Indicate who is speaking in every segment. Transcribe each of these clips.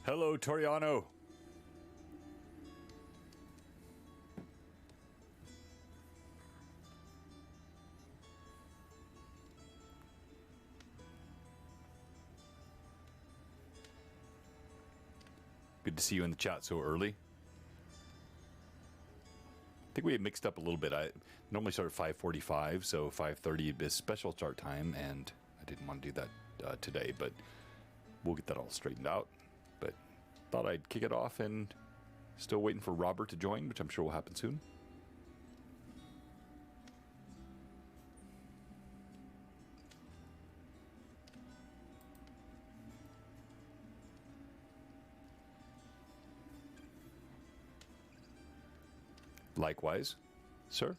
Speaker 1: Hello, Toriano. Good to see you in the chat so early. I think we had mixed up a little bit. I normally start at 5:45, so 5:30 is special start time, and I didn't want to do that today, but we'll get that all straightened out. But thought I'd kick it off, and still waiting for Robert to join, which I'm sure will happen soon. Likewise, sir.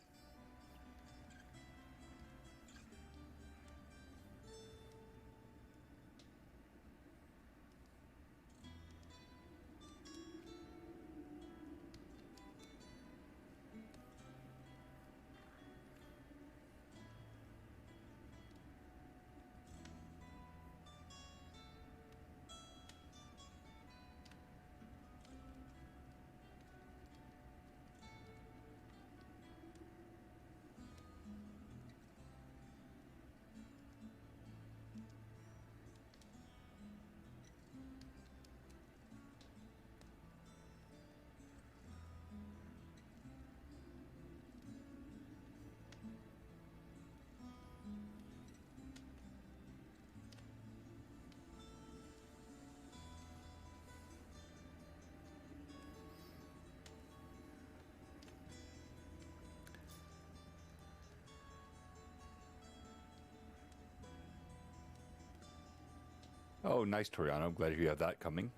Speaker 1: Oh, nice, Toriano. I'm glad you have that coming.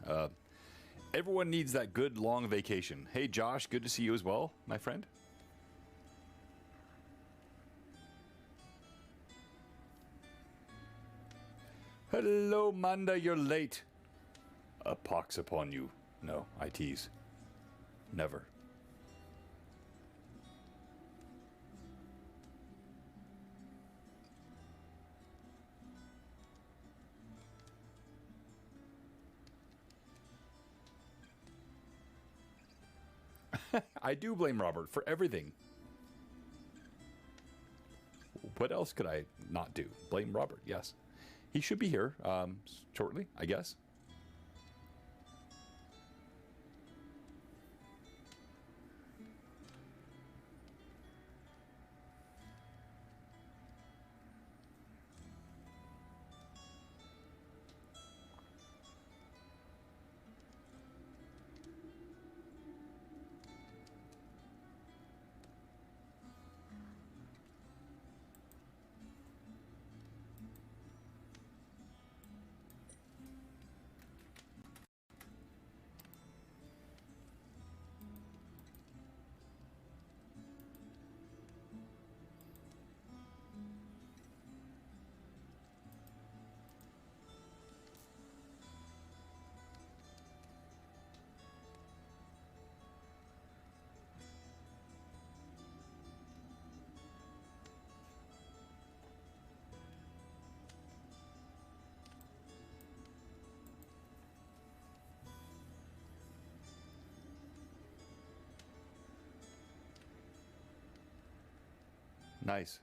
Speaker 1: Everyone needs that good long vacation. Hey, Josh, good to see you as well, my friend. Hello, Manda, you're late. A pox upon you. No, I tease. Never. I do blame Robert for everything. What else could I not do? Blame Robert, yes. He should be here shortly, I guess. Nice.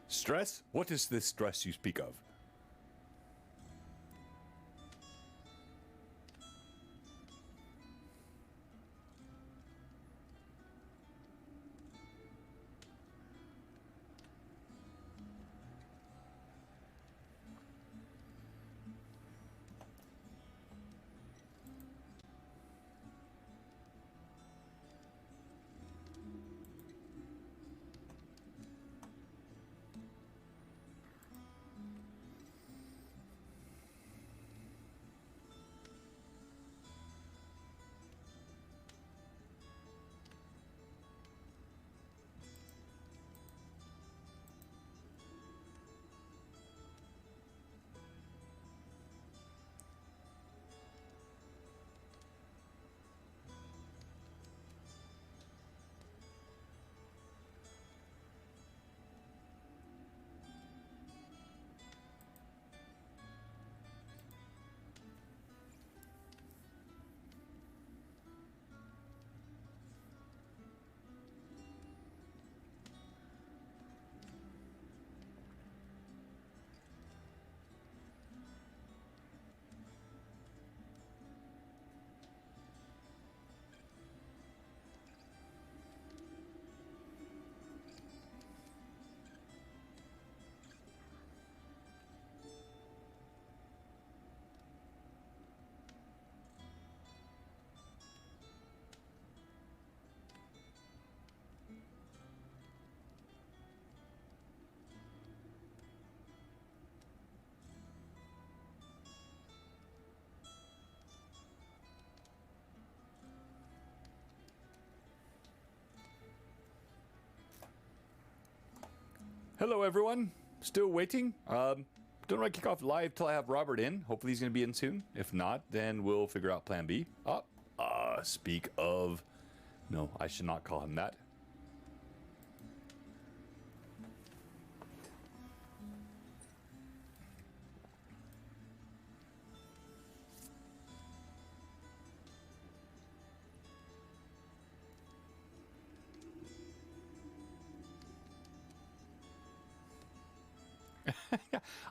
Speaker 1: Stress? What is this stress you speak of? Hello, everyone. Still waiting. Don't want to kick off live till I have Robert in. Hopefully he's going to be in soon. If not, then we'll figure out plan B. Speak of... No, I should not call him that.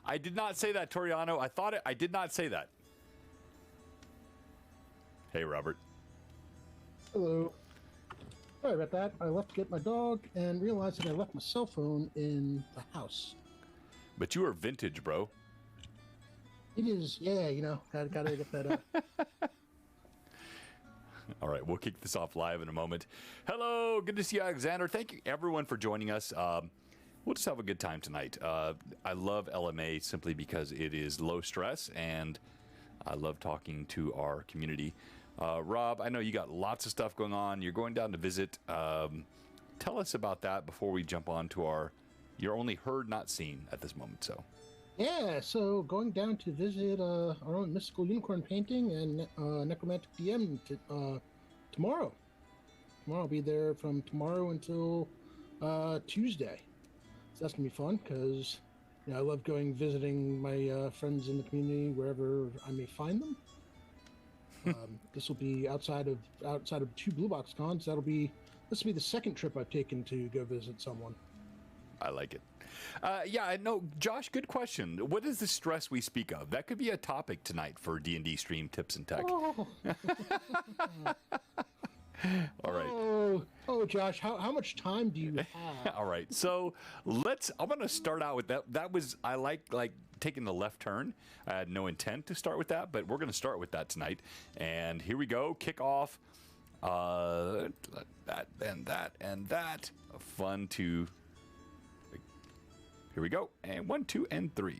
Speaker 1: I did not say that, Toriano. I did not say that. Hey, Robert.
Speaker 2: Hello. Sorry about that. I left to get my dog and realized that I left my cell phone in the house.
Speaker 1: But you are vintage, bro.
Speaker 2: It is, yeah, gotta get that up.
Speaker 1: All right, we'll kick this off live in a moment. Hello, good to see you, Alexander. Thank you, everyone, for joining us. We'll just have a good time tonight. I love LMA simply because it is low stress, and I love talking to our community. Rob, I know you got lots of stuff going on. You're going down to visit. Tell us about that before we jump on to our You're Only Heard, Not Seen at this moment. So,
Speaker 2: yeah, so going down to visit our own Mystical Unicorn painting and Necromantic DM tomorrow. Tomorrow I'll be there from tomorrow until Tuesday. So that's going to be fun because I love going visiting my friends in the community wherever I may find them. This will be outside of 2 Blue Box cons. This will be the second trip I've taken to go visit someone.
Speaker 1: I like it. Yeah, no, Josh, good question. What is the stress we speak of? That could be a topic tonight for D&D stream tips and tech.
Speaker 2: Oh.
Speaker 1: All right.
Speaker 2: Oh, Josh, how much time do you have?
Speaker 1: All right. So I'm going to start out with that. I like taking the left turn. I had no intent to start with that, but we're going to start with that tonight. And here we go. Kick off. That and that and that. Fun to. Here we go. And 1, 2, and 3.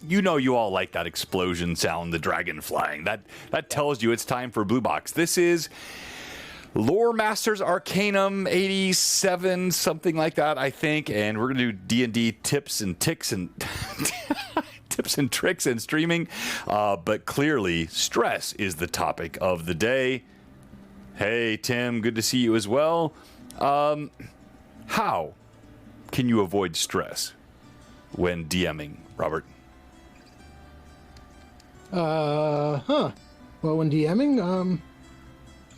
Speaker 1: You know you all like that explosion sound, the dragon flying. That tells you it's time for Blue Box. This is Loremaster's Arcanum 87, something like that, I think. And we're going to do D&D tips and ticks and tips and tricks and streaming. But clearly, stress is the topic of the day. Hey, Tim, good to see you as well. How can you avoid stress when DMing, Robert?
Speaker 2: Well, when DMing,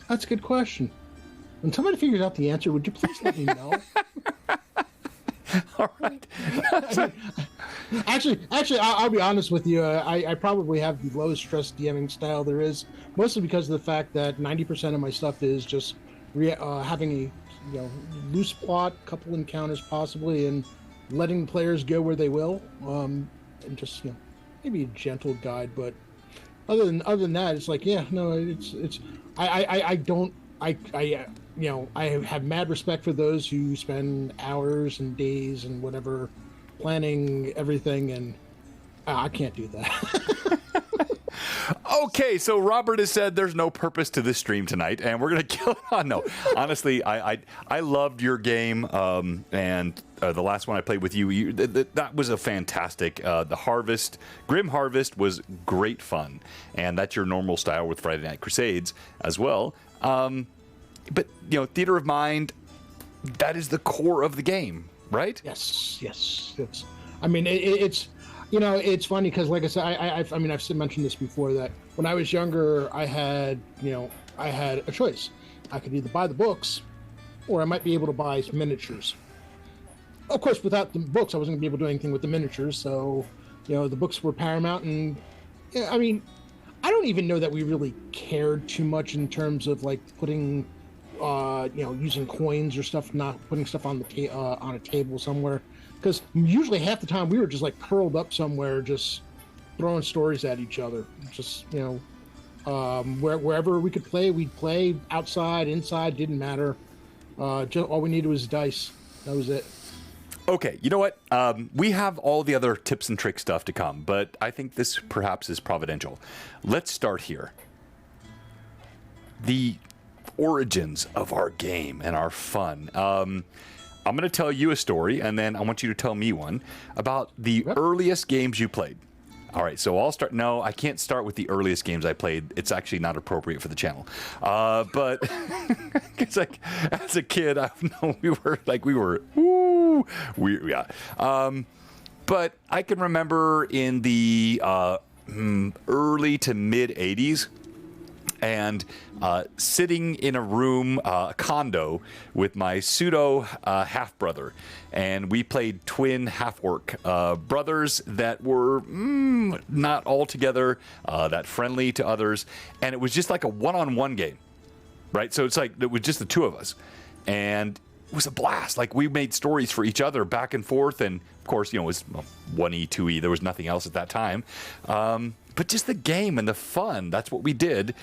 Speaker 2: that's a good question. When somebody figures out the answer, would you please let me know?
Speaker 1: All right.
Speaker 2: Actually, I'll be honest with you. I probably have the lowest stress DMing style there is, mostly because of the fact that 90% of my stuff is just having a loose plot, couple encounters possibly, and letting the players go where they will, and just maybe a gentle guide. But other than that, it's like I have mad respect for those who spend hours and days and whatever planning everything, and I can't do that.
Speaker 1: Okay, so Robert has said there's no purpose to this stream tonight, and we're going to kill it on. No, honestly, I loved your game, and the last one I played with you, that was a fantastic. The Grim Harvest was great fun, and that's your normal style with Friday Night Crusades as well. But, Theater of Mind, that is the core of the game, right?
Speaker 2: Yes. I mean, it's funny because, like I said, I've mentioned this before, that when I was younger, I had a choice. I could either buy the books, or I might be able to buy miniatures. Of course, without the books, I wasn't going to be able to do anything with the miniatures. So, the books were paramount, and I don't even know that we really cared too much in terms of like putting, using coins or stuff, not putting stuff on a table somewhere. Because usually half the time we were just like curled up somewhere, just throwing stories at each other. Just, wherever we could play, we'd play. Outside, inside, didn't matter. All we needed was dice. That was it.
Speaker 1: Okay, you know what? We have all the other tips and trick stuff to come, but I think this perhaps is providential. Let's start here. The origins of our game and our fun. I'm going to tell you a story, and then I want you to tell me one about the earliest games you played. All right, so I'll start. No, I can't start with the earliest games I played. It's actually not appropriate for the channel. But it's like, as a kid, but I can remember in the early to mid 80s, and sitting in a room, a condo, with my pseudo half-brother. And we played twin half-orc brothers that were not altogether that friendly to others. And it was just like a one-on-one game, right? So it's like it was just the two of us. And it was a blast. Like, we made stories for each other back and forth. And, of course, it was 1E, 2E. There was nothing else at that time. But just the game and the fun, that's what we did.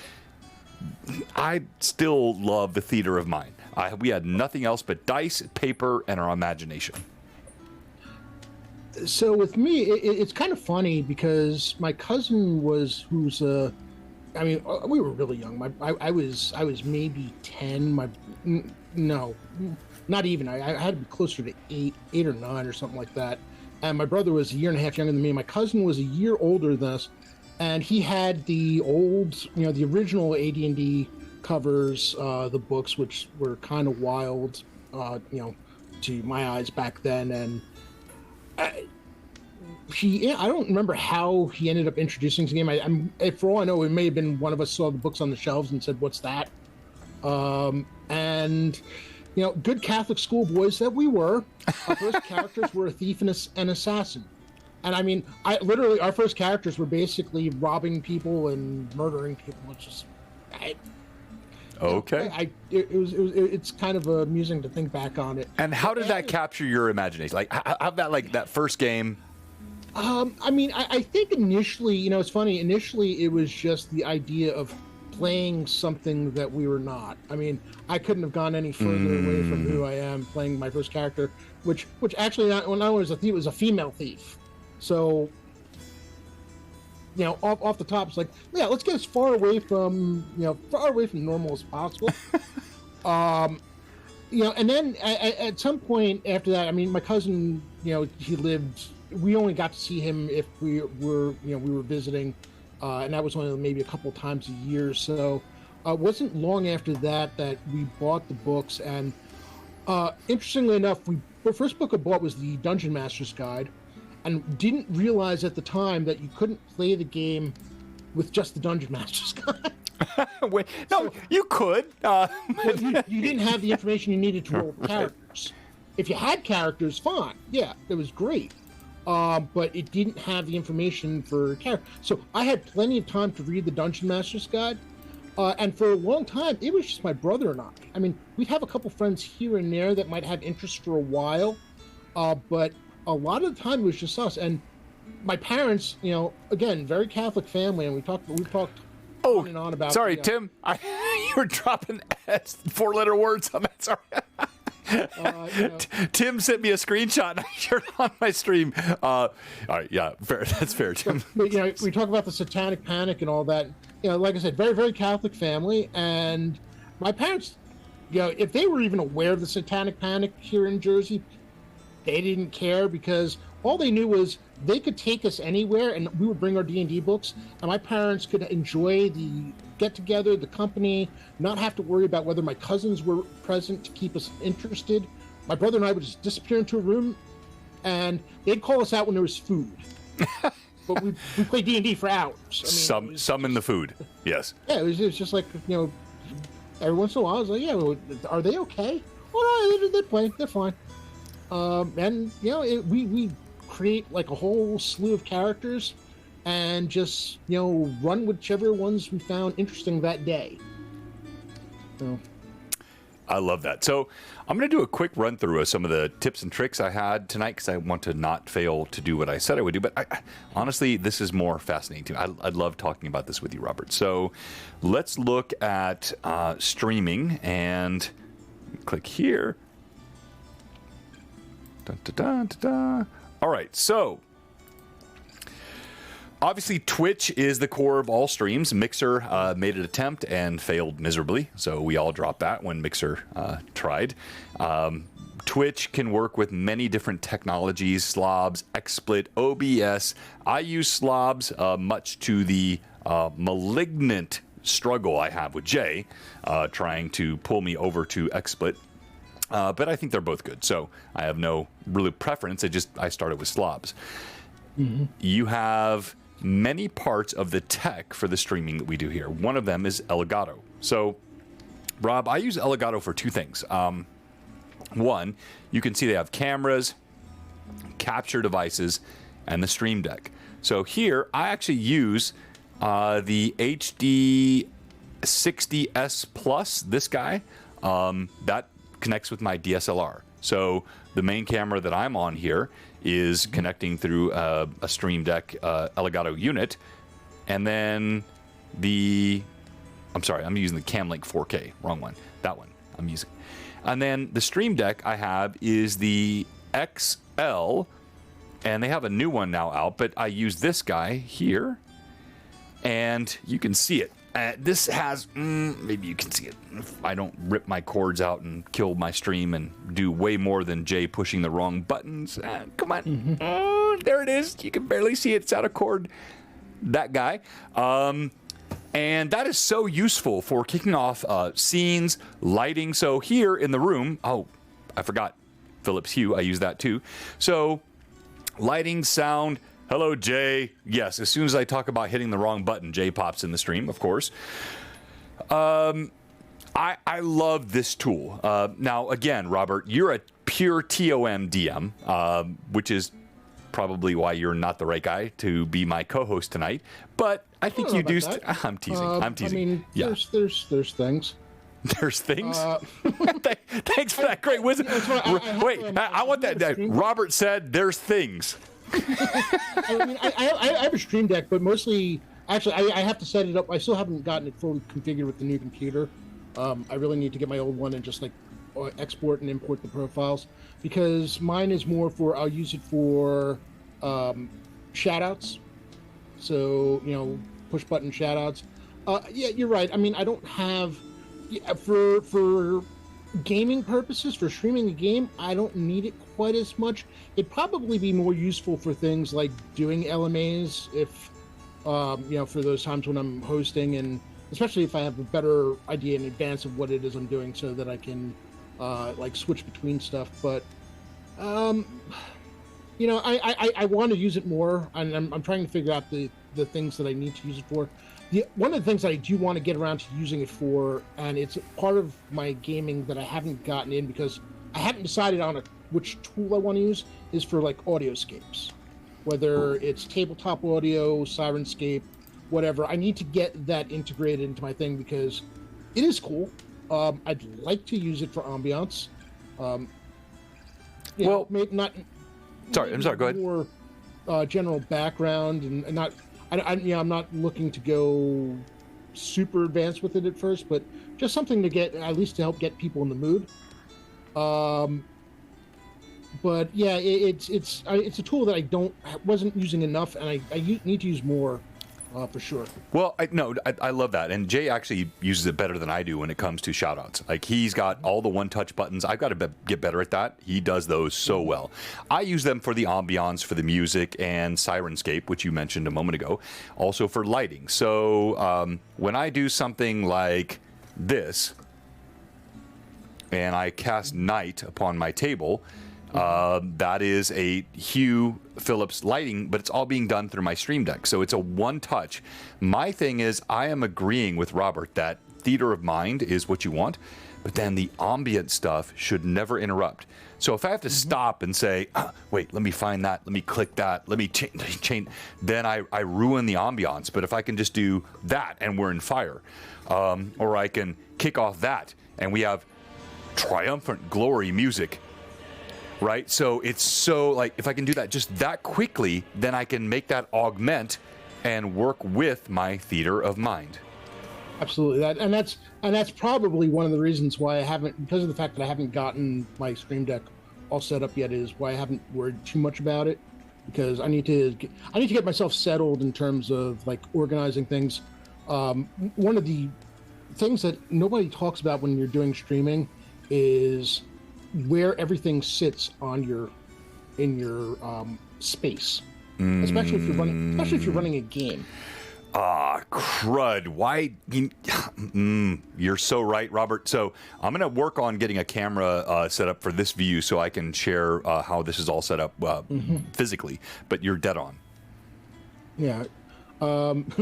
Speaker 1: I still love the theater of mind. We had nothing else but dice, paper, and our imagination.
Speaker 2: So with me, it's kind of funny because my cousin we were really young. I was maybe 10. No, not even. I had to be closer to 8 or 9 or something like that. And my brother was a year and a half younger than me. My cousin was a year older than us. And he had the old, the original AD&D covers, the books, which were kind of wild, to my eyes back then. And I don't remember how he ended up introducing the game. For all I know, it may have been one of us saw the books on the shelves and said, "What's that?" And good Catholic schoolboys that we were, our first characters were a thief and an assassin. And I mean, our first characters were basically robbing people and murdering people. It's just, it's kind of amusing to think back on it.
Speaker 1: And how did that capture your imagination? Like, how that first game?
Speaker 2: I think initially, it's funny. Initially, it was just the idea of playing something that we were not. I mean, I couldn't have gone any further away from who I am playing my first character, which actually, when I was a thief, it was a female thief. So, off the top, it's like, yeah, let's get as far away from normal as possible. And then at some point after that, I mean, my cousin, he lived. We only got to see him if we were visiting, and that was only maybe a couple of times a year. So, it wasn't long after that we bought the books. And interestingly enough, the first book I bought was the Dungeon Master's Guide. And didn't realize at the time that you couldn't play the game with just the Dungeon Master's Guide.
Speaker 1: Wait, no, you could.
Speaker 2: You didn't have the information you needed to roll characters. If you had characters, fine. Yeah, it was great. But it didn't have the information for characters. So I had plenty of time to read the Dungeon Master's Guide. And for a long time, it was just my brother and I. I mean, we'd have a couple friends here and there that might have interest for a while. But a lot of the time it was just us. And my parents, again, very Catholic family, and we talked on and on about.
Speaker 1: Sorry, Tim, you were dropping 4-letter words on that. Sorry. Tim sent me a screenshot and I shared it on my stream. All right, yeah, fair. That's fair, Tim.
Speaker 2: But, we talk about the Satanic Panic and all that. Like I said, very, very Catholic family, and my parents, if they were even aware of the Satanic Panic here in Jersey, they didn't care, because all they knew was they could take us anywhere and we would bring our D&D books, and my parents could enjoy the get-together, the company, not have to worry about whether my cousins were present to keep us interested. My brother and I would just disappear into a room, and they'd call us out when there was food. But we played D&D for hours. I mean,
Speaker 1: summon the food, yes.
Speaker 2: Yeah, it was just like, every once in a while, I was like, yeah, are they okay? Oh, no, they're playing, they're fine. And we create like a whole slew of characters and just run whichever ones we found interesting that day. So
Speaker 1: I love that. So I'm going to do a quick run through of some of the tips and tricks I had tonight, because I want to not fail to do what I said I would do. But honestly, this is more fascinating to me. I love talking about this with you, Robert. So let's look at streaming, and click here. Dun, dun, dun, dun, dun. All right, so Obviously, Twitch is the core of all streams. Mixer made an attempt and failed miserably, so we all dropped that when Mixer tried. Twitch can work with many different technologies, slobs, XSplit, OBS. I use slobs much to the malignant struggle I have with Jay trying to pull me over to XSplit. But I think they're both good, so I have no really preference. I started with slobs. Mm-hmm. You have many parts of the tech for the streaming that we do here. One of them is Elgato. So, Rob, I use Elgato for two things. One, you can see they have cameras, capture devices, and the Stream Deck. So here, I actually use the HD 60S Plus, this guy. That connects with my DSLR. So the main camera that I'm on here is connecting through a Stream Deck Elgato unit. And then I'm sorry, I'm using the Camlink 4K. Wrong one. That one I'm using. And then the Stream Deck I have is the XL, and they have a new one now out, but I use this guy here, and you can see it. This has, maybe you can see it, if I don't rip my cords out and kill my stream and do way more than Jay pushing the wrong buttons. Come on. Mm-hmm. Oh, there it is. You can barely see it. It's out of cord. That guy. And that is so useful for kicking off scenes, lighting. So here in the room, oh, I forgot Philips Hue. I use that too. So lighting, sound. Hello, Jay. Yes, as soon as I talk about hitting the wrong button, Jay pops in the stream, of course. I love this tool. Now, again, Robert, you're a pure TOM DM, which is probably why you're not the right guy to be my co-host tonight. But I think you do. I'm teasing. I'm teasing.
Speaker 2: I mean,
Speaker 1: yeah.
Speaker 2: there's things.
Speaker 1: There's things. Thanks for that great wisdom. Wait, I want that. Robert said there's things.
Speaker 2: I mean, I have a Stream Deck, but mostly, actually, I have to set it up. I still haven't gotten it fully configured with the new computer. I really need to get my old one and just like export and import the profiles, because mine is more for, I'll use it for shoutouts. So, you know, push button shoutouts. Yeah, you're right. I mean, I don't have, for gaming purposes, for streaming a game, I don't need it quite as much. It'd probably be more useful for things like doing LMAs, if, you know, for those times when I'm hosting, and especially if I have a better idea in advance of what it is I'm doing, so that I can like switch between stuff. But you know, I want to use it more, and I'm trying to figure out the things that I need to use it for. One of the things I do want to get around to using it for, and it's part of my gaming that I haven't gotten in because I haven't decided on which tool I want to use, is for like audioscapes. Whether it's tabletop audio, Sirenscape, whatever. I need to get that integrated into my thing because it is cool. I'd like to use it for ambiance. Well, maybe not.
Speaker 1: Sorry, I'm sorry. Go ahead.
Speaker 2: More general background and not. I'm not looking to go super advanced with it at first, but just something to get, at least to help get people in the mood. But yeah, it's a tool that I wasn't using enough, and I need to use more. For sure. Well,
Speaker 1: I love that. And Jay actually uses it better than I do when it comes to shoutouts. Like, he's got all the one-touch buttons. I've got to get better at that. He does those so well. I use them for the ambiance, for the music, and Sirenscape, which you mentioned a moment ago, also for lighting. So when I do something like this, and I cast night upon my table, that is a Hue Philips lighting, but it's all being done through my Stream Deck. So it's a one touch. My thing is, I am agreeing with Robert that theater of mind is what you want, but then the ambient stuff should never interrupt. So if I have to stop and say, wait, let me find that, let me click that, let me change, then I ruin the ambiance. But if I can just do that and we're in fire, or I can kick off that and we have triumphant glory music, right? So it's so, like, if I can do that just that quickly, then I can make that augment and work with my theater of mind.
Speaker 2: Absolutely. That's probably one of the reasons why I haven't, because of the fact that I haven't gotten my Stream Deck all set up yet, is why I haven't worried too much about it. because I need to get myself settled in terms of like organizing things. One of the things that nobody talks about when you're doing streaming is where everything sits on your space, especially if you're running a game.
Speaker 1: Crud. Why? You're so right, Robert. So I'm going to work on getting a camera set up for this view so I can share how this is all set up physically. But you're dead on.
Speaker 2: Yeah. And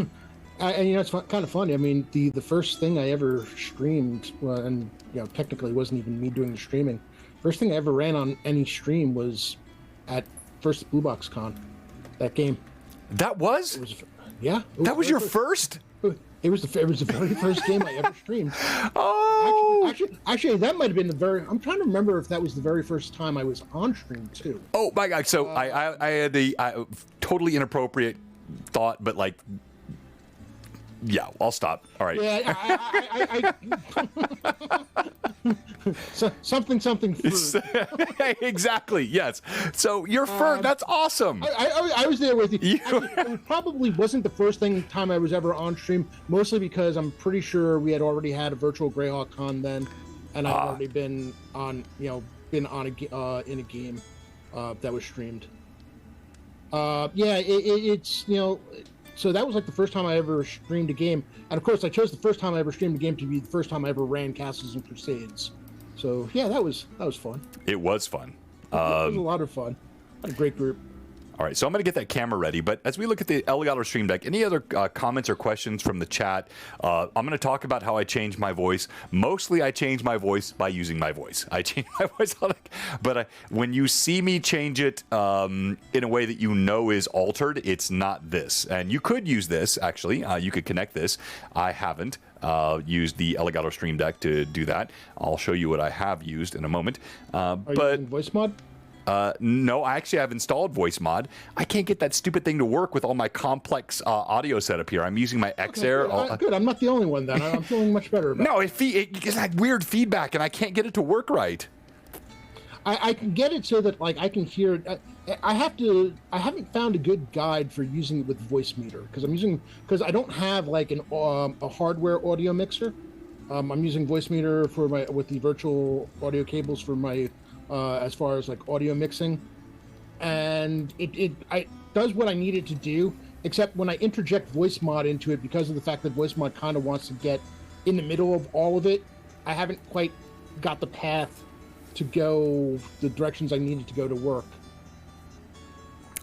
Speaker 2: it's kind of funny. I mean, the first thing I ever streamed, and technically it wasn't even me doing the streaming. First thing I ever ran on any stream was at first Blue Box Con. That game.
Speaker 1: That was?
Speaker 2: Yeah.
Speaker 1: That was your first?
Speaker 2: It was the very first game I ever streamed.
Speaker 1: Oh.
Speaker 2: Actually, that might have been I'm trying to remember if that was the very first time I was on stream too.
Speaker 1: Oh my God! So I had the totally inappropriate thought, but like, yeah, I'll stop. All right.
Speaker 2: Yeah. Something food.
Speaker 1: Exactly. Yes. So your first. That's awesome.
Speaker 2: I was there with you. It probably wasn't the first time I was ever on stream. Mostly because I'm pretty sure we had already had a virtual Greyhawk Con then, and I'd already been on in a game that was streamed. It's So that was like the first time I ever streamed a game, and of course I chose the first time I ever streamed a game to be the first time I ever ran Castles and Crusades. So yeah, that was fun.
Speaker 1: It was fun.
Speaker 2: It was a lot of fun. A great group.
Speaker 1: All right, so I'm going to get that camera ready. But as we look at the Elgato Stream Deck, any other comments or questions from the chat? I'm going to talk about how I changed my voice. Mostly, I changed my voice by using my voice. I changed my voice, but when you see me change it in a way that is altered, it's not this. And you could use this, actually. You could connect this. I haven't used the Elgato Stream Deck to do that. I'll show you what I have used in a moment.
Speaker 2: Are you using voice mod?
Speaker 1: No, I actually have installed voice mod. I can't get that stupid thing to work with all my complex audio setup here. I'm using my X-Air.
Speaker 2: Okay, good. I'm not the only one then. I'm feeling much better about
Speaker 1: it. No, it gets that weird feedback, and I can't get it to work right.
Speaker 2: I can get it so that like I can hear it. I haven't found a good guide for using it with Voicemeeter because I don't have like a hardware audio mixer. I'm using Voicemeeter with the virtual audio cables for my. As far as like audio mixing, and it does what I need it to do, except when I interject voice mod into it, because of the fact that voice mod kind of wants to get in the middle of all of it, I haven't quite got the path to go the directions I needed to go to work.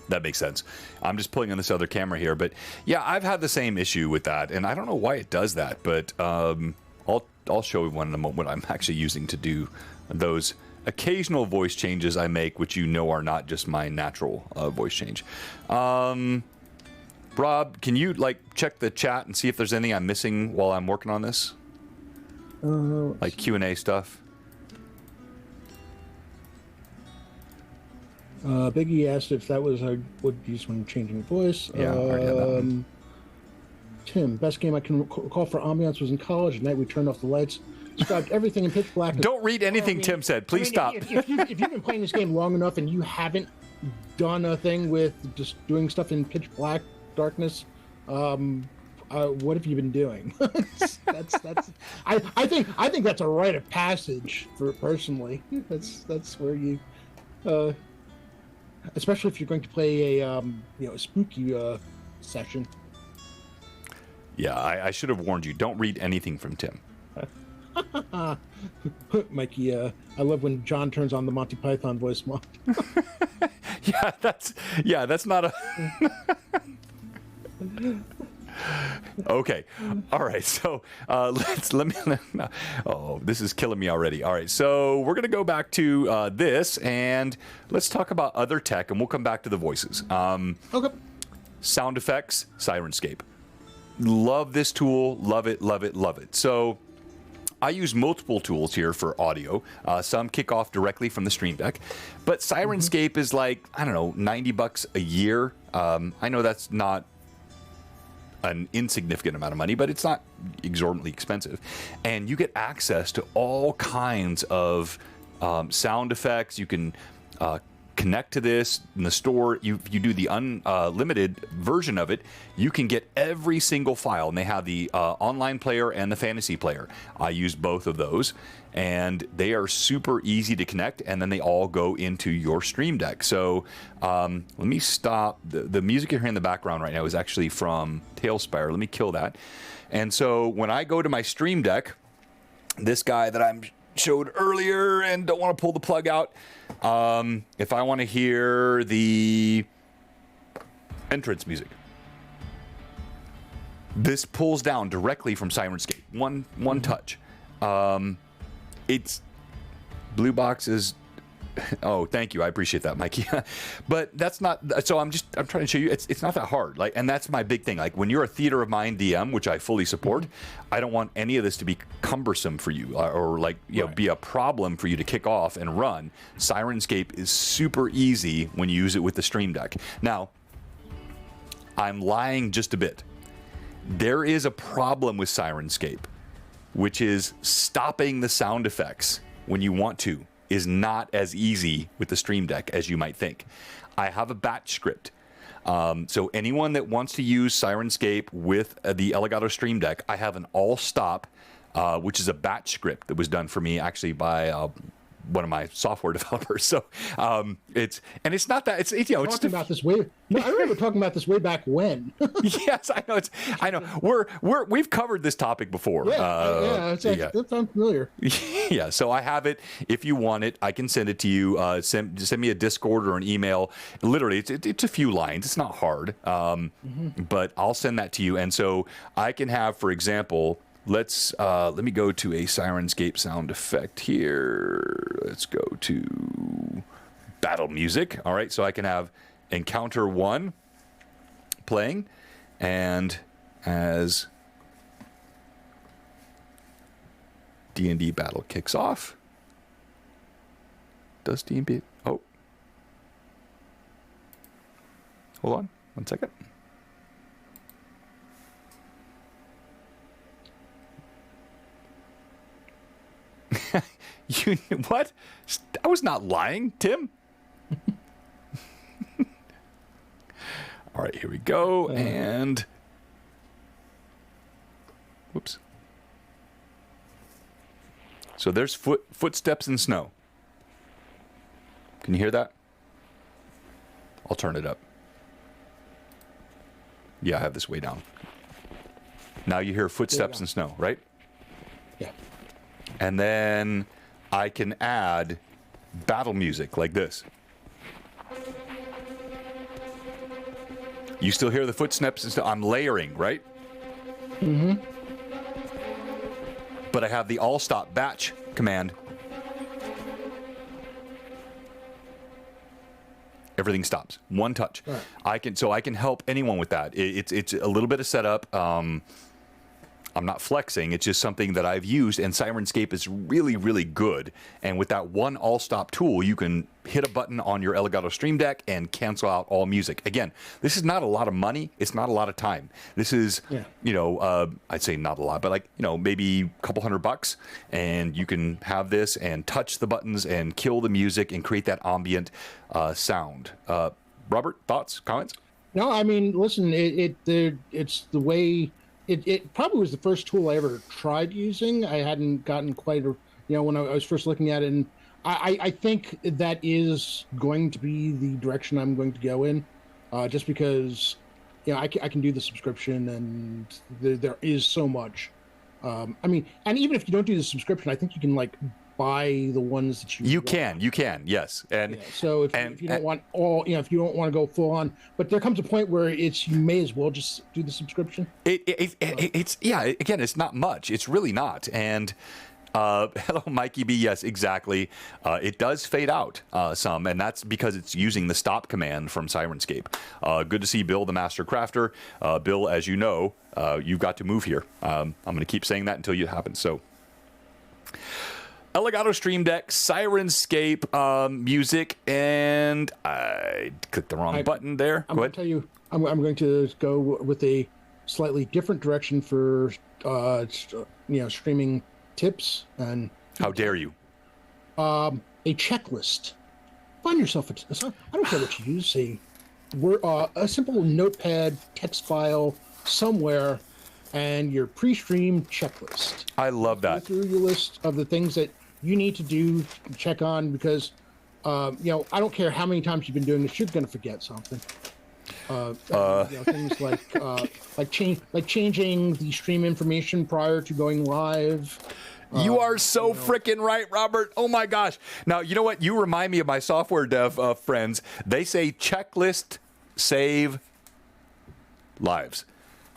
Speaker 1: That makes sense. I'm just pulling on this other camera here, but yeah, I've had the same issue with that, and I don't know why it does that, but I'll show you one in a moment what I'm actually using to do those occasional voice changes I make, which are not just my natural voice change. Rob, can you check the chat and see if there's anything I'm missing while I'm working on this? Like Q&A stuff?
Speaker 2: Biggie asked if that was would use when changing voice.
Speaker 1: Yeah, I already had that one.
Speaker 2: Tim, best game I can recall for ambiance was in college. At night we turned off the lights. Described everything in pitch black.
Speaker 1: Don't read anything Tim said. Please stop.
Speaker 2: If you've been playing this game long enough and you haven't done a thing with just doing stuff in pitch black darkness, what have you been doing? I think that's a rite of passage for personally. That's where you, especially if you're going to play a spooky session.
Speaker 1: Yeah, I should have warned you. Don't read anything from Tim.
Speaker 2: Mikey, I love when John turns on the Monty Python voice mod.
Speaker 1: That's not a. Okay, all right. So let me. Oh, this is killing me already. All right, so we're gonna go back to this and let's talk about other tech, and we'll come back to the voices.
Speaker 2: Okay.
Speaker 1: Sound effects, Sirenscape. Love this tool. Love it. Love it. Love it. So. I use multiple tools here for audio. Some kick off directly from the Stream Deck, but Sirenscape is like, I don't know, $90 a year. I know that's not an insignificant amount of money, but it's not exorbitantly expensive. And you get access to all kinds of sound effects. You can connect to this in the store. You do the unlimited version of it, you can get every single file, and they have the online player and the fantasy player. I use both of those, and they are super easy to connect, and then they all go into your Stream Deck. So let me stop. The music you're hearing in the background right now is actually from Tailspire. Let me kill that. And so when I go to my Stream Deck, this guy that I showed earlier and don't want to pull the plug out, if I want to hear the entrance music, this pulls down directly from Sirenscape. One touch. It's Blue Box is. Oh, thank you. I appreciate that, Mikey. But that's not. So I'm trying to show you. It's not that hard. Like, and that's my big thing. Like, when you're a Theater of Mind DM, which I fully support, I don't want any of this to be cumbersome for you, or like be a problem for you to kick off and run. Sirenscape is super easy when you use it with the Stream Deck. Now, I'm lying just a bit. There is a problem with Sirenscape, which is stopping the sound effects when you want to is not as easy with the Stream Deck as you might think. I have a batch script. So anyone that wants to use Sirenscape with the Elgato Stream Deck, I have an all stop, which is a batch script that was done for me actually by one of my software developers. So it's not that it's
Speaker 2: talking about this way. No, I remember talking about this way back when.
Speaker 1: Yes, I know. We've covered this topic before.
Speaker 2: That sounds familiar.
Speaker 1: Yeah, so I have it. If you want it, I can send it to you. Send me a Discord or an email. Literally, it's a few lines. It's not hard, but I'll send that to you. And so I can have, for example, let me go to a Sirenscape sound effect here. Let's go to battle music. All right, so I can have Encounter 1 playing, and as D&D battle kicks off, does D&D... Oh. Hold on, 1 second. You what? I was not lying, Tim. All right, here we go, and whoops. So there's footsteps in snow. Can you hear that? I'll turn it up. Yeah, I have this way down. Now you hear footsteps in snow, right?
Speaker 2: Yeah.
Speaker 1: And then I can add battle music like this. You still hear the footsteps and stuff? I'm layering, right?
Speaker 2: Mm-hmm.
Speaker 1: But I have the all stop batch command. Everything stops. One touch. Right. I can help anyone with that. It's a little bit of setup. I'm not flexing. It's just something that I've used, and Sirenscape is really, really good. And with that one all-stop tool, you can hit a button on your Elgato Stream Deck and cancel out all music. Again, this is not a lot of money. It's not a lot of time. This is, I'd say not a lot, but maybe a couple $100, and you can have this and touch the buttons and kill the music and create that ambient sound. Robert, thoughts, comments?
Speaker 2: No, I mean, listen, it's the way. It probably was the first tool I ever tried using. I hadn't gotten quite when I was first looking at it, and I think that is going to be the direction I'm going to go in, just because, I can do the subscription, and there is so much. I mean, and even if you don't do the subscription, I think you can buy the ones that you want.
Speaker 1: You can, yes. And
Speaker 2: so if you don't want all, if you don't want to go full on, but there comes a point where you may as well just do the subscription.
Speaker 1: Again, it's not much. It's really not. And hello, Mikey B. Yes, exactly. It does fade out some, and that's because it's using the stop command from Sirenscape. Good to see Bill, the Master Crafter. Bill, as you know, you've got to move here. I'm going to keep saying that until it happens. So. Elgato Stream Deck, Sirenscape music, and I clicked the wrong button there.
Speaker 2: I'm going to tell you, I'm going to go with a slightly different direction for streaming tips. And
Speaker 1: how dare you?
Speaker 2: A checklist find yourself I don't care what you use. A simple notepad text file somewhere, and your pre-stream checklist.
Speaker 1: I love that.
Speaker 2: Go through your list of the things that you need to do, check on, because I don't care how many times you've been doing this, you're going to forget something. Things like changing the stream information prior to going live.
Speaker 1: You are so freaking right, Robert. Oh my gosh. Now, you know what? You remind me of my software dev friends. They say checklist save lives.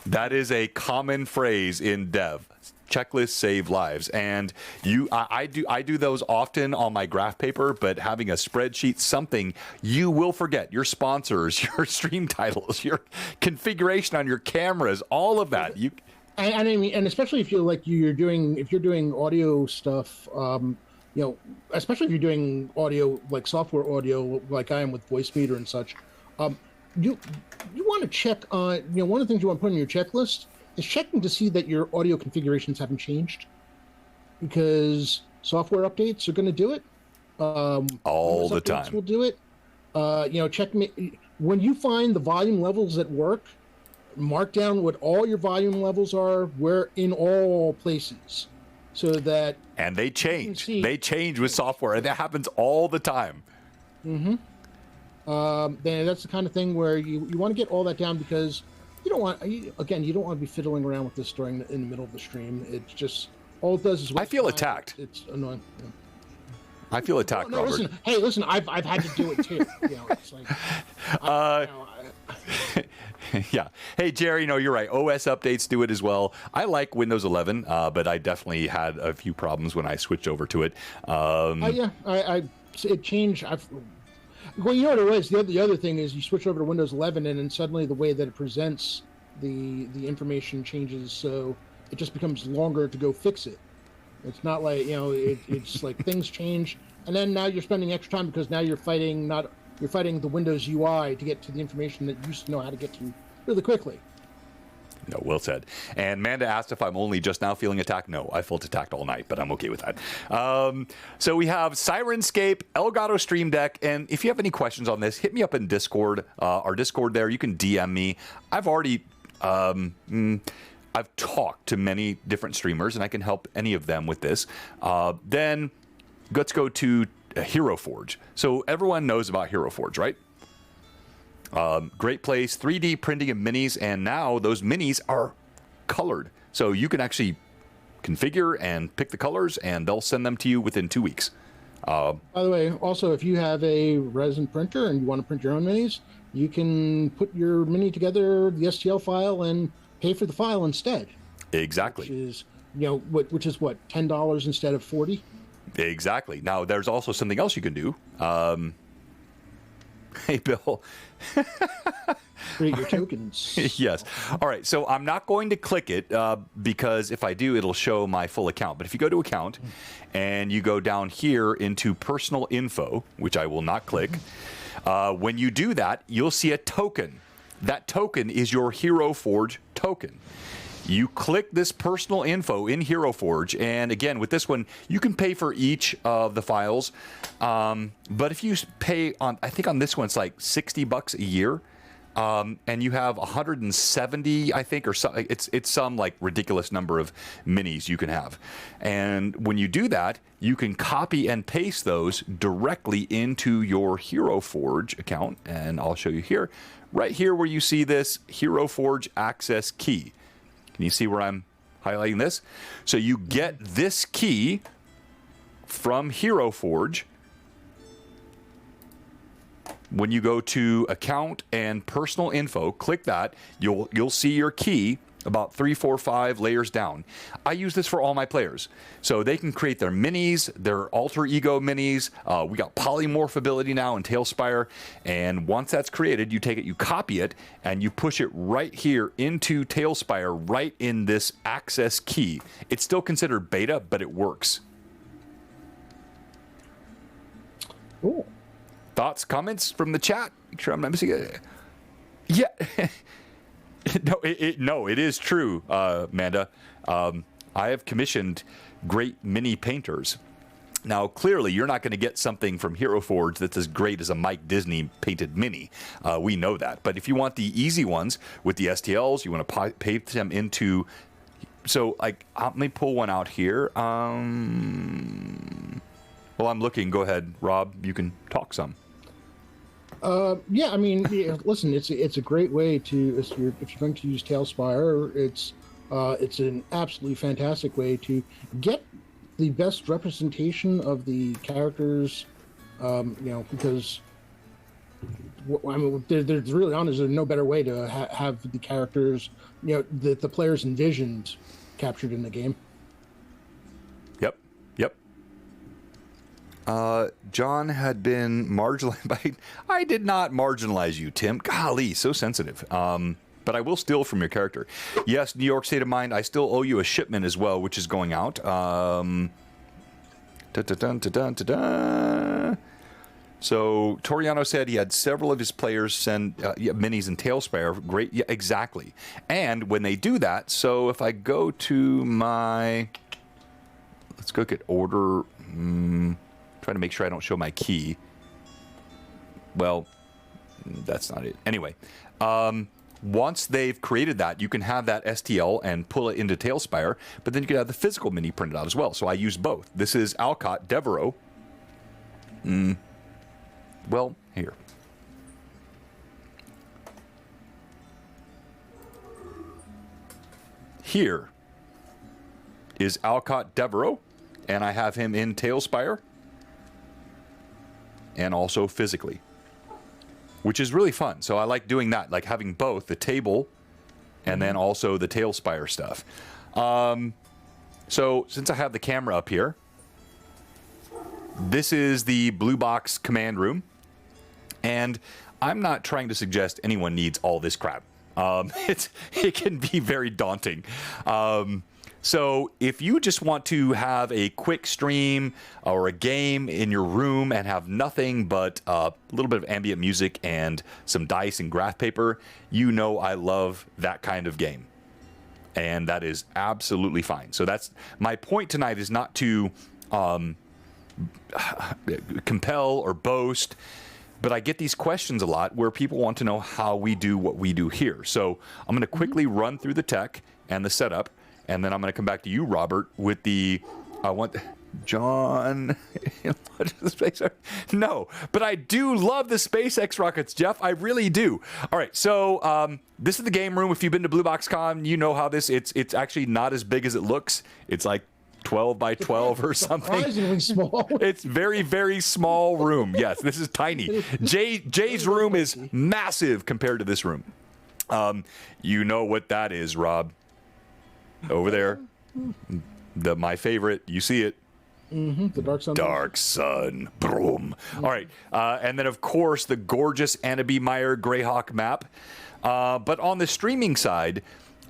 Speaker 1: That is a common phrase in dev. Checklist save lives. And I do those often on my graph paper, but having a spreadsheet, something you will forget. Your sponsors, your stream titles, your configuration on your cameras, all of that.
Speaker 2: And I mean, and especially if if you're doing audio stuff, especially if you're doing audio, like software audio, like I am with Voice Meter and such, you want to check on, one of the things you want to put on your checklist is checking to see that your audio configurations haven't changed, because software updates are going to do it.
Speaker 1: All the time.
Speaker 2: Will do it. Check when you find the volume levels at work. Mark down what all your volume levels are, where in all places, so that.
Speaker 1: And they change. They change with software, and that happens all the time.
Speaker 2: Mm-hmm. Then that's the kind of thing where you want to get all that down, because you don't want to be fiddling around with this in the middle of the stream. It's just all it does is.
Speaker 1: I feel attacked.
Speaker 2: It's annoying. Yeah.
Speaker 1: I feel attacked, Robert.
Speaker 2: Listen. I've had to do it too. It's like.
Speaker 1: Yeah. Hey, Jerry, no, you're right. OS updates do it as well. I like Windows 11, but I definitely had a few problems when I switched over to it.
Speaker 2: It changed. Well, you know what it was? The other thing is you switch over to Windows 11, and then suddenly the way that it presents the information changes, so it just becomes longer to go fix it. It's not like, it's like things change, and then now you're spending extra time because now you're fighting the Windows UI to get to the information that you used to know how to get to really quickly.
Speaker 1: No, well said. And Manda asked if I'm only just now feeling attacked. No, I felt attacked all night, but I'm okay with that. So we have Sirenscape, Elgato Stream Deck, and if you have any questions on this, hit me up in Discord. Our Discord there, you can DM me. I've already... I've talked to many different streamers, and I can help any of them with this. Then let's go to Hero Forge. So everyone knows about Hero Forge, right? Great place, 3D printing of minis, and now those minis are colored. So you can actually configure and pick the colors, and they'll send them to you within 2 weeks.
Speaker 2: By the way, also, if you have a resin printer and you want to print your own minis, you can put your mini together, the STL file, and pay for the file instead.
Speaker 1: Exactly.
Speaker 2: Which is what, $10 instead of $40?
Speaker 1: Exactly. Now, there's also something else you can do. Hey, Bill.
Speaker 2: Create your tokens.
Speaker 1: Yes. All right. So I'm not going to click it because if I do, it'll show my full account. But if you go to account and you go down here into personal info, which I will not click, when you do that, you'll see a token. That token is your Hero Forge token. You click this personal info in Hero Forge, and again, with this one, you can pay for each of the files. But if you pay on, I think on this one, it's like $60 a year, and you have 170, I think, or so, it's some like ridiculous number of minis you can have. And when you do that, you can copy and paste those directly into your Hero Forge account, and I'll show you here. Right here where you see this Hero Forge access key. Can you see where I'm highlighting this? So you get this key from Hero Forge. When you go to account and personal info, click that. You'll see your key about 3, 4, 5 layers down. I use this for all my players. So they can create their minis, their alter ego minis. We got polymorph ability now in Tailspire. And once that's created, you take it, you copy it, and you push it right here into Tailspire, right in this access key. It's still considered beta, but it works.
Speaker 2: Cool.
Speaker 1: Thoughts, comments from the chat? Make sure I'm not missing it. Yeah. No, it is true, Amanda. I have commissioned great mini painters, Now, clearly, you're not going to get something from Hero Forge that's as great as a Mike Disney painted mini. We know that. But if you want the easy ones with the STLs, you want to paint them into... So, like, let me pull one out here. While I'm looking, go ahead, Rob. You can talk some.
Speaker 2: Yeah, I mean, listen, it's a great way to, if you're going to use Tailspire, it's an absolutely fantastic way to get the best representation of the characters, because I mean, there's really honestly no better way to have the characters, the players envisioned captured in the game.
Speaker 1: Yep. John had been marginalized. I did not marginalize you, Tim. Golly, so sensitive. But I will steal from your character. Yes, New York State of Mind, I still owe you a shipment as well, which is going out. So Toriano said he had several of his players send minis and Tailspire. Great, yeah, exactly. And when they do that, so if I go to my... Let's go get order... trying to make sure I don't show my key. Well, that's not it. Anyway, once they've created that, you can have that STL and pull it into Tailspire, but then you can have the physical mini printed out as well. So I use both. This is Alcott Devereaux. Well, here. Here is Alcott Devereaux, and I have him in Tailspire and also physically, which is really fun. So I like doing that, like having both the table and then also the Tailspire stuff. So since I have the camera up here, this is the Blue Box command room, and I'm not trying to suggest anyone needs all this crap. It can be very daunting. So if you just want to have a quick stream or a game in your room and have nothing but a little bit of ambient music and some dice and graph paper, you know I love that kind of game. And that is absolutely fine. So that's my point tonight, is not to compel or boast, but I get these questions a lot where people want to know how we do what we do here. So I'm going to quickly run through the tech and the setup, and then I'm going to come back to you, Robert, with the, John, no, but I do love the SpaceX rockets, Jeff. I really do. All right, so this is the game room. If you've been to Blue Box Con, you know how it's actually not as big as it looks. It's like 12 by 12 or something.
Speaker 2: Surprisingly small.
Speaker 1: It's very, very small room. Yes, this is tiny. Jay's room is massive compared to this room. You know what that is, Rob. Over there. My favorite. You see it.
Speaker 2: The Dark Sun.
Speaker 1: Dark Sun. Boom. All right. And then, of course, the gorgeous Anna B. Meyer Greyhawk map. But on the streaming side,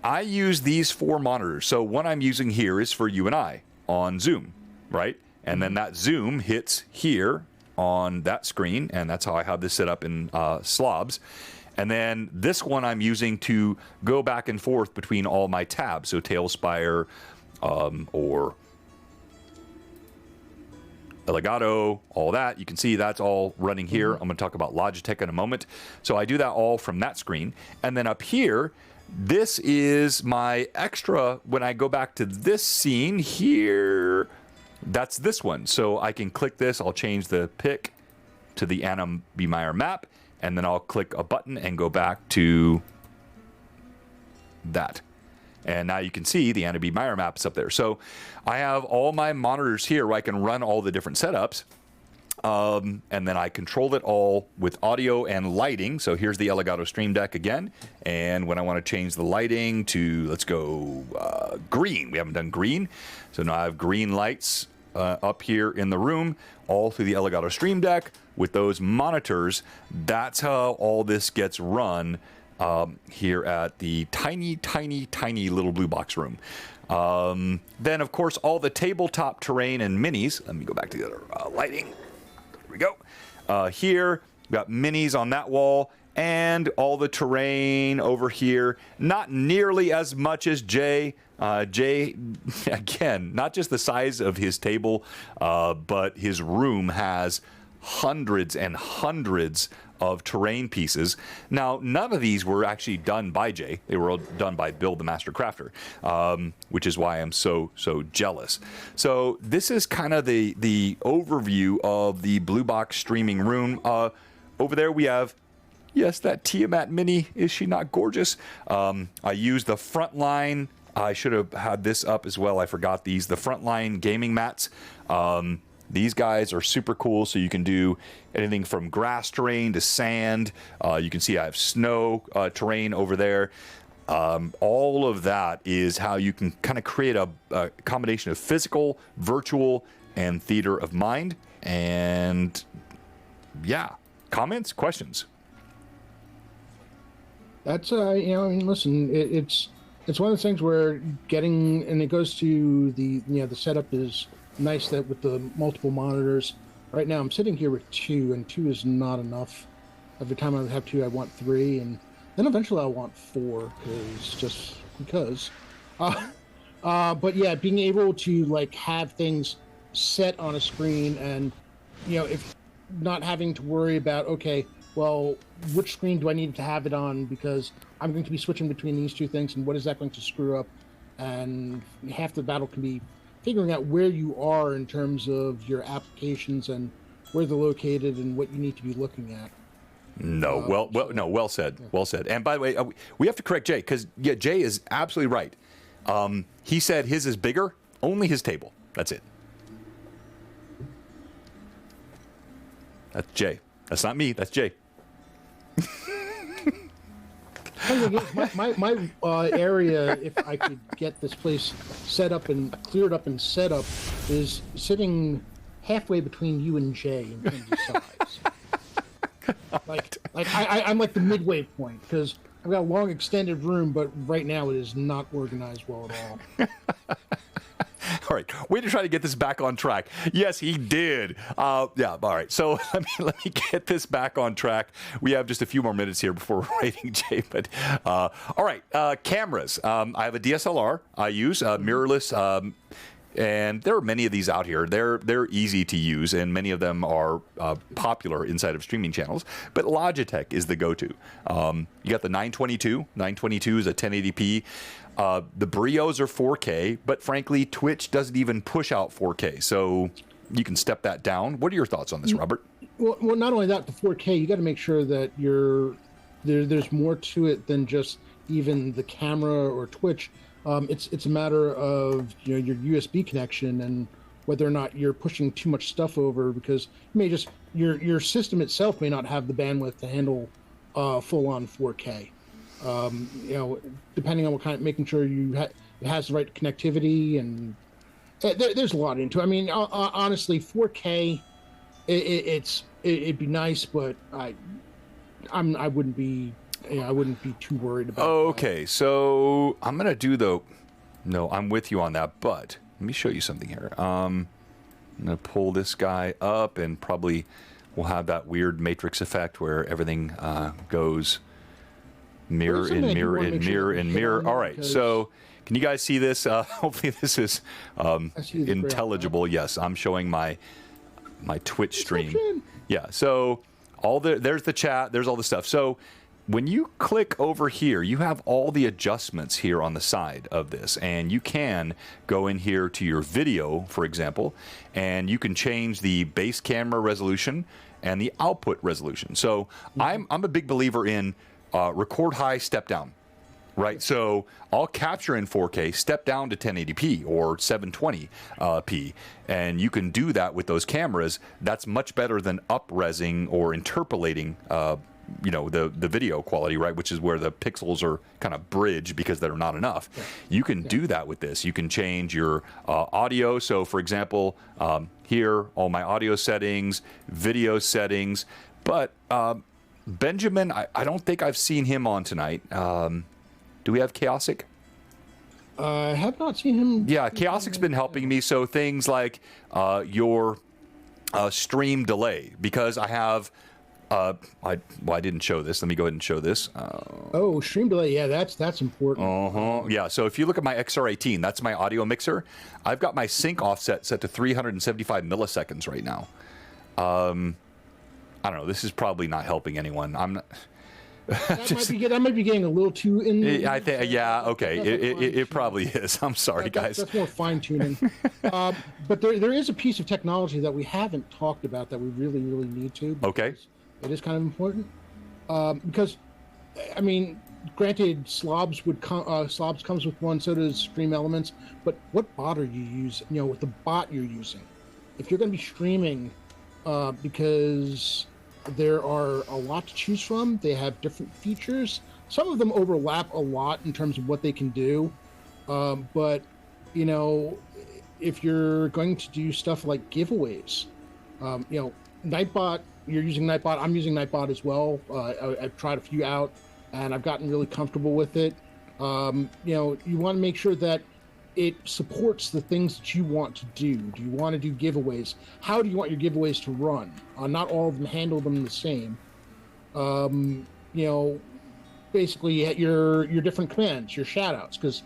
Speaker 1: I use these 4 monitors. So one I'm using here is for you and I on Zoom, right? And then that Zoom hits here on that screen, and that's how I have this set up in slobs. And then this one I'm using to go back and forth between all my tabs. So Tailspire or Elgato, all that. You can see that's all running here. I'm going to talk about Logitech in a moment. So I do that all from that screen. And then up here, this is my extra. When I go back to this scene here, that's this one. So I can click this. I'll change the pick to the Anna B. Meyer map, and then I'll click a button and go back to that. And now you can see the Anna B. Meyer maps up there. So I have all my monitors here where I can run all the different setups. And then I control it all with audio and lighting. So here's the Elgato Stream Deck again. And when I want to change the lighting to, let's go green. We haven't done green. So now I have green lights up here in the room, all through the Elgato Stream Deck with those monitors. That's how all this gets run here at the tiny, tiny, tiny little Blue Box room. Then, of course, all the tabletop terrain and minis. Let me go back to the other lighting. There we go. Here, we've got minis on that wall, And all the terrain over here, not nearly as much as Jay. Jay, again, not just the size of his table, but his room has hundreds and hundreds of terrain pieces. Now, none of these were actually done by Jay. They were all done by Bill, the Master Crafter, which is why I'm so jealous. So this is kind of the overview of the Blue Box streaming room. Over there we have, yes, that Tiamat Mini. Is she not gorgeous? I used the Frontline. I should have had this up as well. I forgot these. The Frontline gaming mats. These guys are super cool, so you can do anything from grass terrain to sand. You can see I have snow terrain over there. All of that is how you can kind of create a combination of physical, virtual, and theater of mind. And yeah, comments, questions?
Speaker 2: That's listen, it's one of those things where getting, and it goes to the the setup is nice, that with the multiple monitors. Right now I'm sitting here with 2, and 2 is not enough. Every time I have 2, I want 3, and then eventually I'll want 4, because. But yeah, being able to like have things set on a screen, and if not having to worry about, okay, well, which screen do I need to have it on, because I'm going to be switching between these 2 things, and what is that going to screw up? And half the battle can be figuring out where you are in terms of your applications and where they're located and what you need to be looking at.
Speaker 1: No, well said. Yeah. Well said. And by the way, we have to correct Jay, because Jay is absolutely right. He said his is bigger, only his table. That's it. That's Jay. That's not me. That's Jay.
Speaker 2: my area, if I could get this place set up and cleared up and set up, is sitting halfway between you and Jay in terms of size. I'm like the midway point, because I've got a long extended room, but right now it is not organized well at all.
Speaker 1: All right, way to try to get this back on track. Yes, he did. Yeah, all right. So let me get this back on track. We have just a few more minutes here before we're rating Jay. But all right, cameras. I have a DSLR. I use mirrorless. And there are many of these out here. They're easy to use, and many of them are popular inside of streaming channels. But Logitech is the go-to. You got the 922. 922 is a 1080p. The Brios are 4K, but frankly, Twitch doesn't even push out 4K, so you can step that down. What are your thoughts on this, Robert?
Speaker 2: Well, not only that, the 4K, you got to make sure that there's more to it than just even the camera or Twitch. It's a matter of your USB connection and whether or not you're pushing too much stuff over, because your system itself may not have the bandwidth to handle full-on 4K. Depending on what kind, making sure it has the right connectivity, and there's a lot into it. I mean, honestly, 4K, it'd be nice, but I wouldn't be too worried about.
Speaker 1: Okay, so I'm gonna do no, I'm with you on that, but let me show you something here. I'm gonna pull this guy up, and probably we'll have that weird matrix effect where everything goes mirror in mirror in mirror in mirror. All right, so can you guys see this? Hopefully this is intelligible. Yes, I'm showing my Twitch stream. Yeah, so there's the chat, there's all the stuff. So when you click over here, you have all the adjustments here on the side of this, and you can go in here to your video, for example, and you can change the base camera resolution and the output resolution. So I'm a big believer in record high, step down, right? So I'll capture in 4K, step down to 1080p or 720p, and you can do that with those cameras. That's much better than up-resing or interpolating the video quality, right, which is where the pixels are kind of bridged because they're not enough. Yeah. You can do that with this. You can change your audio. So, for example, here, all my audio settings, video settings. But Benjamin, I don't think I've seen him on tonight. Do we have Chaosic?
Speaker 2: I have not seen him.
Speaker 1: Yeah, Chaosic's been helping me. So things like your stream delay, because I have I didn't show this. Let me go ahead and show this.
Speaker 2: Oh, stream delay. Yeah, that's important.
Speaker 1: Yeah, so if you look at my XR18, that's my audio mixer. I've got my sync offset set to 375 milliseconds right now. I don't know. This is probably not helping anyone. I'm not.
Speaker 2: That might be getting a little too in.
Speaker 1: I think, yeah, okay. It probably is. I'm sorry, guys.
Speaker 2: That's more fine tuning. But there is a piece of technology that we haven't talked about that we really, really need to.
Speaker 1: Okay.
Speaker 2: It is kind of important because, I mean, granted, Slobs comes with one, so does Stream Elements. But what bot are you using? You know, with the bot you're using, if you're going to be streaming, because there are a lot to choose from. They have different features. Some of them overlap a lot in terms of what they can do. But, you know, if you're going to do stuff like giveaways, you know, Nightbot, you're using Nightbot. I'm using Nightbot as well. I've tried a few out, and I've gotten really comfortable with it. You know, you want to make sure that it supports the things that you want to do. Do you want to do giveaways? How do you want your giveaways to run? Not all of them handle them the same. You know, basically your different commands, your shoutouts, because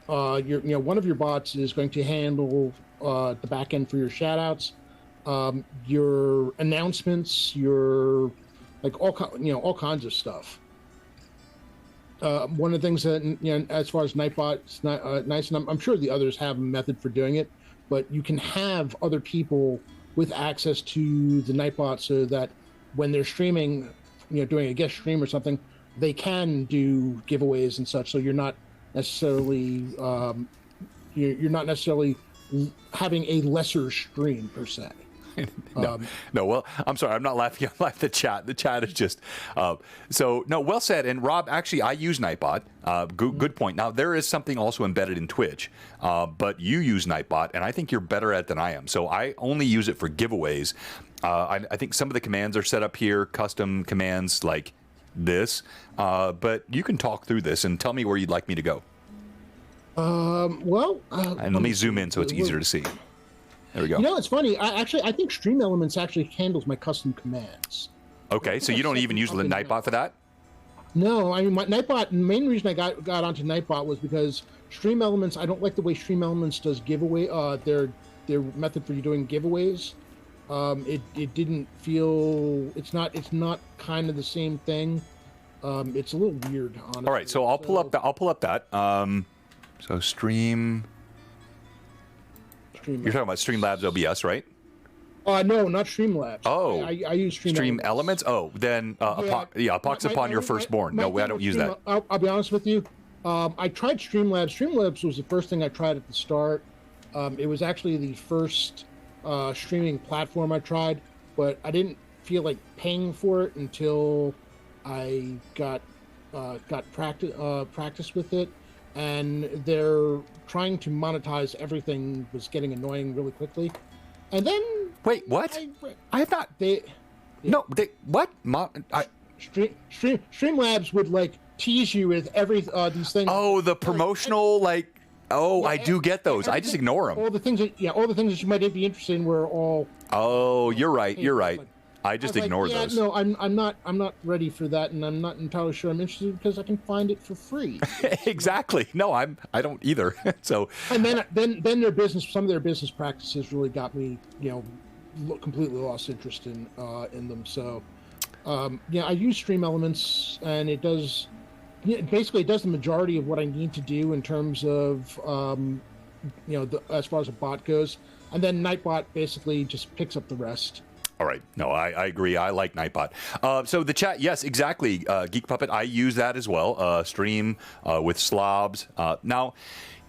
Speaker 2: one of your bots is going to handle the back end for your shoutouts, your announcements, your all kinds of stuff. One of the things that, you know, as far as Nightbot's nice, and I'm sure the others have a method for doing it, but you can have other people with access to the Nightbot so that when they're streaming, you know, doing a guest stream or something, they can do giveaways and such. So you're not necessarily you're not necessarily having a lesser stream per se.
Speaker 1: No, well, I'm sorry. I'm not laughing. I'm laughing at the chat. The chat is just... so, no, well said. And Rob, actually, I use Nightbot. Good point. Now, there is something also embedded in Twitch, but you use Nightbot, and I think you're better at it than I am. So I only use it for giveaways. I think some of the commands are set up here, custom commands like this. But you can talk through this and tell me where you'd like me to go.
Speaker 2: And
Speaker 1: let me zoom in so it's easier to see. There we go.
Speaker 2: You know, it's funny. I think Stream Elements actually handles my custom commands.
Speaker 1: Okay, so you don't even use the Nightbot for that?
Speaker 2: No, I mean, my Nightbot, the main reason I got onto Nightbot was because Stream Elements, I don't like the way Stream Elements does giveaway, their method for you doing giveaways. It didn't feel, it's not kind of the same thing. It's a little weird, honestly.
Speaker 1: All right, so I'll pull up that. So Stream... You're talking about Streamlabs OBS, right?
Speaker 2: No, not Streamlabs.
Speaker 1: Oh,
Speaker 2: I use
Speaker 1: Stream Elements. Oh, then Pox Upon Your Firstborn. No, I don't use that.
Speaker 2: I'll be honest with you. I tried Streamlabs. Streamlabs was the first thing I tried at the start. It was actually the first streaming platform I tried, but I didn't feel like paying for it until I got practice with it. And they're trying to monetize everything was getting annoying really quickly. And then
Speaker 1: wait, what? I have not. What?
Speaker 2: Streamlabs would like tease you with every these things.
Speaker 1: Oh, the promotional I do get those. I just ignore them.
Speaker 2: All the things that you might be interested in were all.
Speaker 1: Oh, you're right. You're right. I just ignore those.
Speaker 2: No, I'm not ready for that, and I'm not entirely sure I'm interested because I can find it for free.
Speaker 1: Exactly. No, I don't either. So. And
Speaker 2: then some of their business practices really got me, you know, completely lost interest in them. So, I use Stream Elements, and it does the majority of what I need to do in terms of, as far as a bot goes, and then Nightbot basically just picks up the rest.
Speaker 1: All right. No, I agree. I like Nightbot. So the chat, yes, exactly. Geek Puppet, I use that as well. Stream with slobs. Now,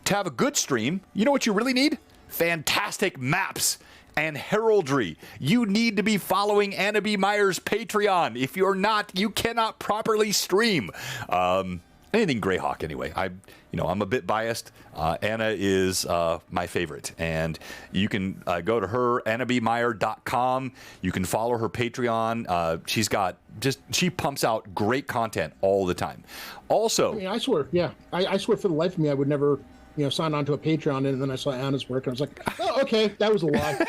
Speaker 1: to have a good stream, you know what you really need? Fantastic maps and heraldry. You need to be following Anna B. Meyer's Patreon. If you're not, you cannot properly stream. Anything Greyhawk, anyway. I'm a bit biased. Anna is my favorite, and you can go to her, annabmeyer.com. You can follow her Patreon. She pumps out great content all the time. Also,
Speaker 2: I swear, I swear for the life of me, I would never, sign on to a Patreon, and then I saw Anna's work, and I was like, oh, okay, that was a lie.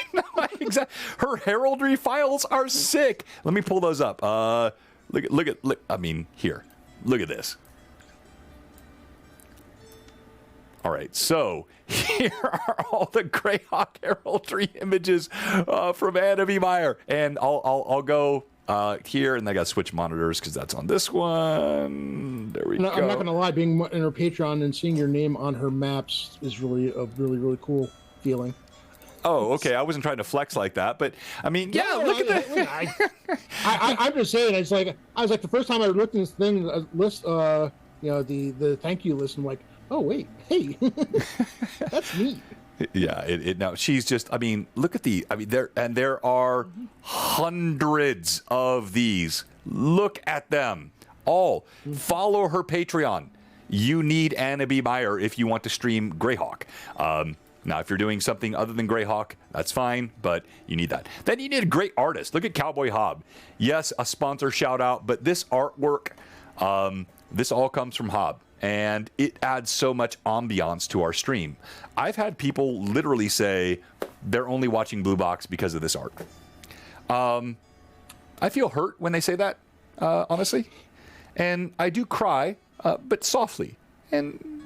Speaker 1: Exactly. Her heraldry files are sick. Let me pull those up. Look. I mean, here. Look at this. All right, so here are all the Greyhawk heraldry images from Anna V. Meyer, and I'll go here, and I got to switch monitors because that's on this one. There we go.
Speaker 2: I'm not gonna lie, being in her Patreon and seeing your name on her maps is really a really cool feeling.
Speaker 1: Oh, okay. I wasn't trying to flex like that, but I mean, yeah. Look at that.
Speaker 2: I'm just saying. It's like I was like the first time I looked at this thing list, the thank you list. I'm like, oh wait, hey, that's neat.
Speaker 1: Yeah, now she's just. I mean, look at there are hundreds of these. Look at them all. Follow her Patreon. You need Anna B. Meyer if you want to stream Greyhawk. Now, if you're doing something other than Greyhawk, that's fine, but you need that. Then you need a great artist. Look at Cowboy Hob. Yes, a sponsor shout out, but this artwork, this all comes from Hob, and it adds so much ambiance to our stream. I've had people literally say they're only watching Blue Box because of this art. I feel hurt when they say that, honestly, and I do cry, but softly, and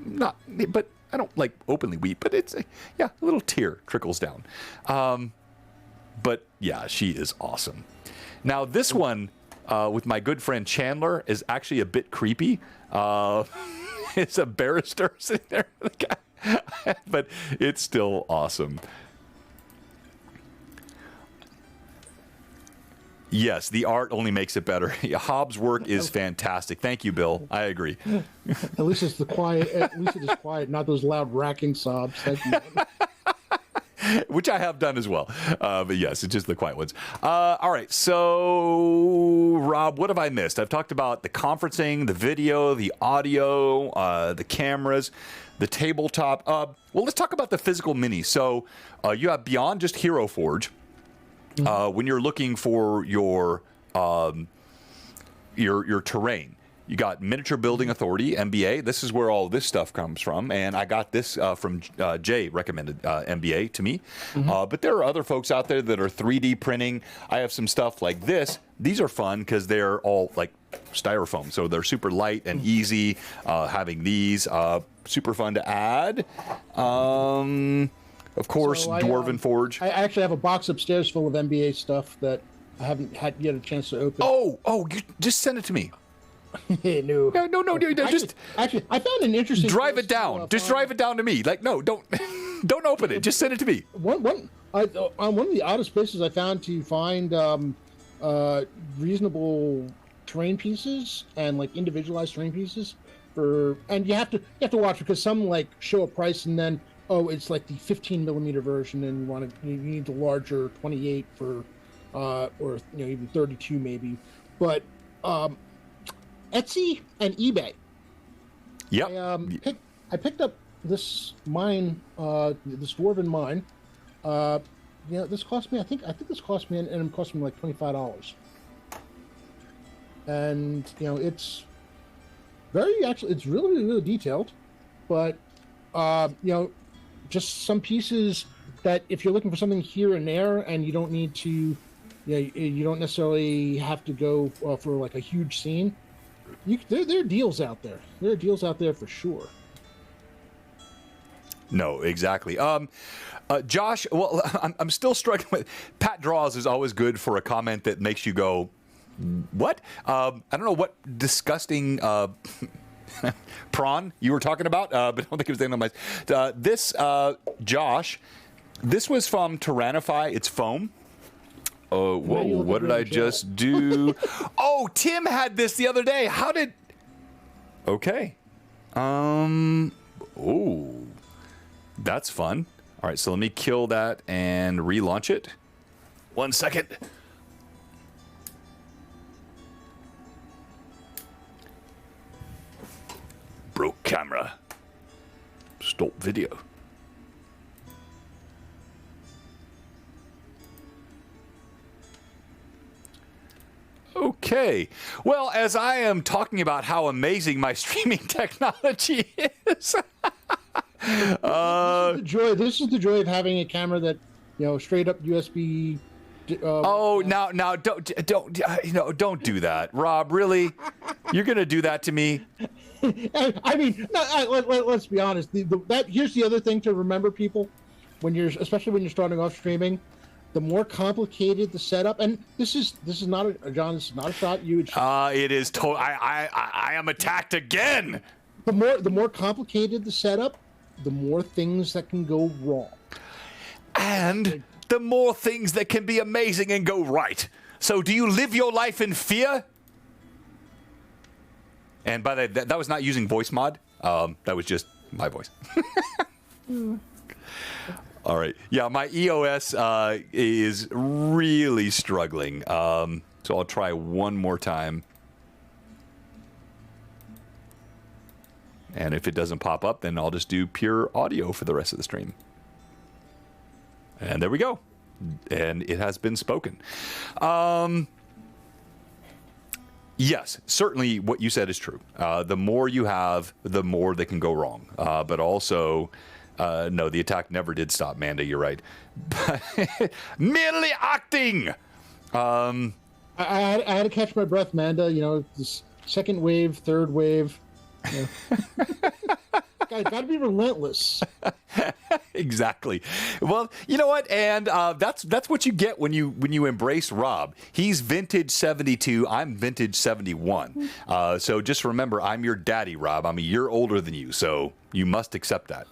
Speaker 1: not, but I don't like openly weep, but it's a little tear trickles down. But yeah, she is awesome. Now this one with my good friend Chandler is actually a bit creepy. It's a barrister sitting there with a guy, but it's still awesome. Yes, the art only makes it better. Hobbs' work is fantastic. Thank you, Bill. I agree.
Speaker 2: At least it's the quiet. At least it is quiet, not those loud racking sobs. Thank you.
Speaker 1: Which I have done as well. But yes, it's just the quiet ones. All right. So, Rob, what have I missed? I've talked about the conferencing, the video, the audio, the cameras, the tabletop. Well, let's talk about the physical mini. So you have beyond just Hero Forge. When you're looking for your terrain, you got Miniature Building Authority, MBA. This is where all this stuff comes from, and I got this from Jay recommended MBA to me. But there are other folks out there that are 3D printing. I have some stuff like this. These are fun because they're all like styrofoam, so they're super light and easy. Having these, super fun to add. Of course, so Dwarven Forge.
Speaker 2: I actually have a box upstairs full of NBA stuff that I haven't had yet a chance to open.
Speaker 1: Oh, just send it to me.
Speaker 2: No.
Speaker 1: No, just...
Speaker 2: Actually, I found an interesting...
Speaker 1: Drive it down. Just drive it down to me. Like, no, don't open it. Just send it to me.
Speaker 2: One of the oddest places I found to find reasonable terrain pieces and, like, individualized terrain pieces and you have to watch because some, like, show a price and then... Oh, it's like the 15 millimeter version, and you need the larger 28 for, or even 32 maybe. But Etsy and eBay.
Speaker 1: Yep.
Speaker 2: I picked up this mine, this dwarven mine. This cost me. I think this cost me, and it cost me like $25. And it's it's really detailed, but just some pieces that if you're looking for something here and there and you don't need to, you don't necessarily have to go for like a huge scene. There are deals out there. There are deals out there for sure.
Speaker 1: No, exactly. Josh, well, I'm still struggling with... Pat Draws is always good for a comment that makes you go, what? I don't know what disgusting... prawn you were talking about, but I don't think it was the name of this, Josh, this was from Tyrannify. It's foam. Oh, whoa, what did I just do? Oh, Tim had this the other day. How did... Okay. Oh, that's fun. All right, so let me kill that and relaunch it. 1 second. Broke camera. Stop video. Okay. Well, as I am talking about how amazing my streaming technology is.
Speaker 2: This is the joy of having a camera that straight up USB.
Speaker 1: Now, don't do that, Rob. Really, you're gonna do that to me?
Speaker 2: I mean, let's be honest. Here's the other thing to remember, people, especially when you're starting off streaming, the more complicated the setup, and this is not a John. This is not a shot at you.
Speaker 1: It is. I am attacked again.
Speaker 2: The more complicated the setup, the more things that can go wrong,
Speaker 1: and the more things that can be amazing and go right. So, do you live your life in fear? And by the way, that was not using voice mod. That was just my voice. All right. Yeah, my EOS is really struggling. So I'll try one more time. And if it doesn't pop up, then I'll just do pure audio for the rest of the stream. And there we go. And it has been spoken. Yes, certainly what you said is true. The more you have, the more they can go wrong. But also, no, the attack never did stop, Manda, you're right. Merely acting!
Speaker 2: I had to catch my breath, Manda. This second wave, third wave. Gotta be relentless.
Speaker 1: Exactly. Well, you know what? And that's what you get when you embrace Rob. He's vintage 72. I'm vintage 71. So just remember, I'm your daddy, Rob. I'm a year older than you, so you must accept that.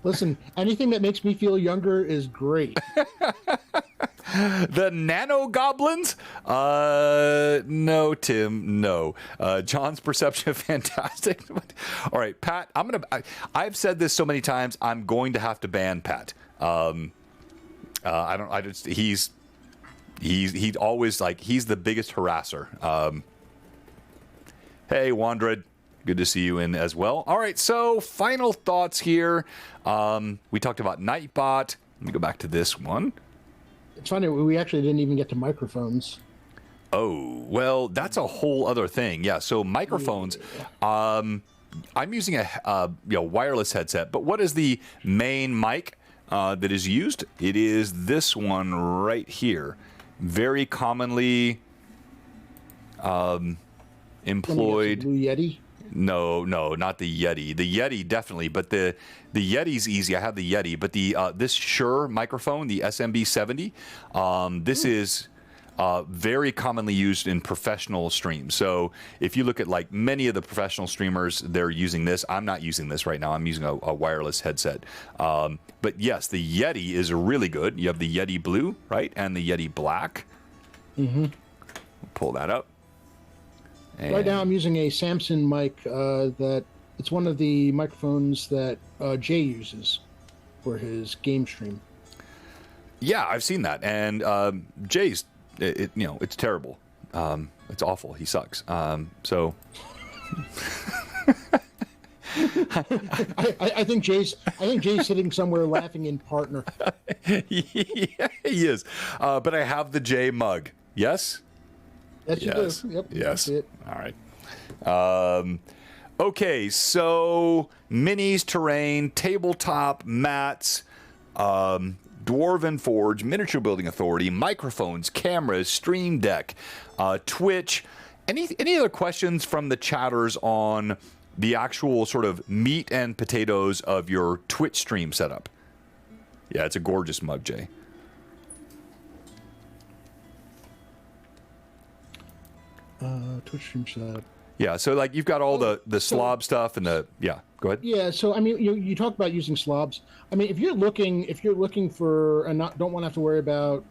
Speaker 2: Listen, anything that makes me feel younger is great.
Speaker 1: The nano goblins? No, Tim, no. John's perception, fantastic. All right, Pat, I've said this so many times, I'm going to have to ban Pat. He's always he's the biggest harasser. Hey, Wandred. Good to see you in as well. All right, so final thoughts here. We talked about Nightbot. Let me go back to this one.
Speaker 2: It's funny, we actually didn't even get to microphones.
Speaker 1: Oh, well, that's a whole other thing. Yeah, so microphones. I'm using a wireless headset, but what is the main mic that is used? It is this one right here. Very commonly employed.
Speaker 2: Blue Yeti?
Speaker 1: No, not the Yeti. The Yeti definitely, but the Yeti's easy. I have the Yeti, but this Shure microphone, the SMB70, this is very commonly used in professional streams. So if you look at many of the professional streamers, they're using this. I'm not using this right now. I'm using a wireless headset. But yes, the Yeti is really good. You have the Yeti Blue, right, and the Yeti Black. Mm-hmm. We'll pull that up. And
Speaker 2: right now I'm using a Samson mic that it's one of the microphones that Jay uses for his game stream.
Speaker 1: Yeah, I've seen that. And Jay's, it's terrible. It's awful. He sucks. So
Speaker 2: I think Jay's sitting somewhere laughing in partner.
Speaker 1: Yeah, he is. But I have the Jay mug. Yes?
Speaker 2: Yes, you do. Yep.
Speaker 1: Yes.
Speaker 2: That's it.
Speaker 1: All right. Okay, so minis, terrain, tabletop, mats, Dwarven Forge, Miniature Building Authority, microphones, cameras, Stream Deck, Twitch. Any other questions from the chatters on the actual sort of meat and potatoes of your Twitch stream setup? Yeah, it's a gorgeous mug, Jay.
Speaker 2: Twitch stream setup.
Speaker 1: Yeah, so you've got all the slob stuff and go ahead.
Speaker 2: Yeah, so I mean, you talk about using slobs. I mean, if you're looking for and don't want to have to worry about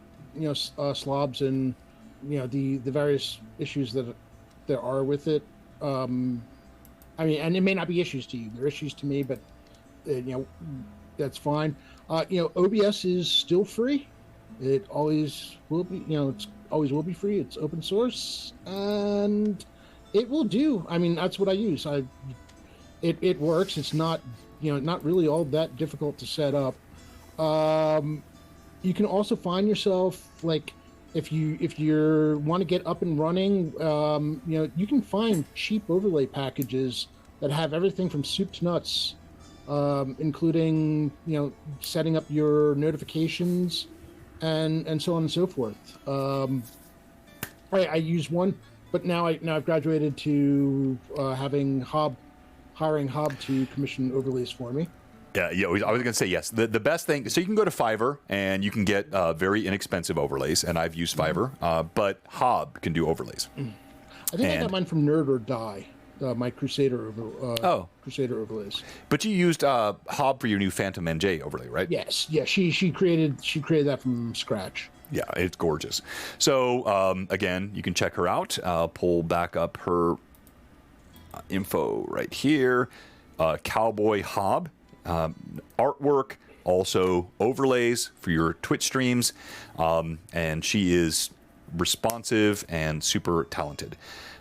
Speaker 2: slobs and the various issues that there are with it. I mean, and it may not be issues to you. They're issues to me, but that's fine. OBS is still free. It always will be. It's always will be free. It's open source and it will do. I mean, that's what I use. It works. It's not not really all that difficult to set up. You can also find yourself if you want to get up and running, you can find cheap overlay packages that have everything from soup to nuts including setting up your notifications and so on and so forth. I use one, but now I've graduated to hiring Hob to commission overlays for me.
Speaker 1: Yeah, I was going to say yes. The best thing, so you can go to Fiverr and you can get very inexpensive overlays, and I've used Fiverr, but Hob can do overlays.
Speaker 2: I think I got mine from Nerd or Die, my Crusader Crusader overlays.
Speaker 1: But you used Hob for your new Phantom NJ overlay, right?
Speaker 2: Yes, yeah. She created that from scratch.
Speaker 1: Yeah, it's gorgeous. So again, you can check her out. I'll pull back up her info right here. Cowboy Hob. Artwork, also overlays for your Twitch streams, and she is responsive and super talented.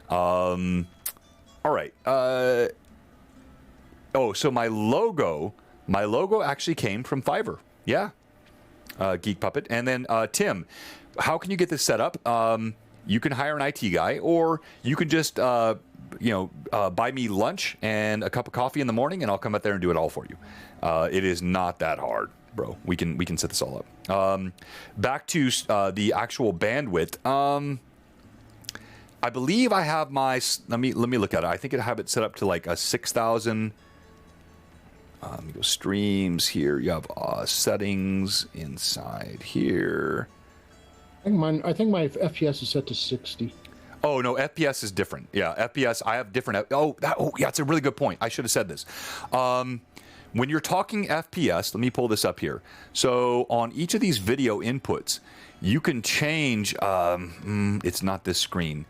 Speaker 1: All right. So my logo actually came from Fiverr. Yeah. Geek Puppet. And then Tim, how can you get this set up? You can hire an IT guy, or you can just buy me lunch and a cup of coffee in the morning, and I'll come out there and do it all for you. It is not that hard, bro. We can set this all up. Back to the actual bandwidth. I believe I have my. Let me look at it. I think I have it set up to like a 6,000. Let me go streams here. You have settings inside here.
Speaker 2: I think my FPS is set to 60.
Speaker 1: Oh, no, FPS is different. Yeah, FPS, I have different. Yeah, it's a really good point. I should have said this. When you're talking FPS, let me pull this up here. So on each of these video inputs, you can change. It's not this screen.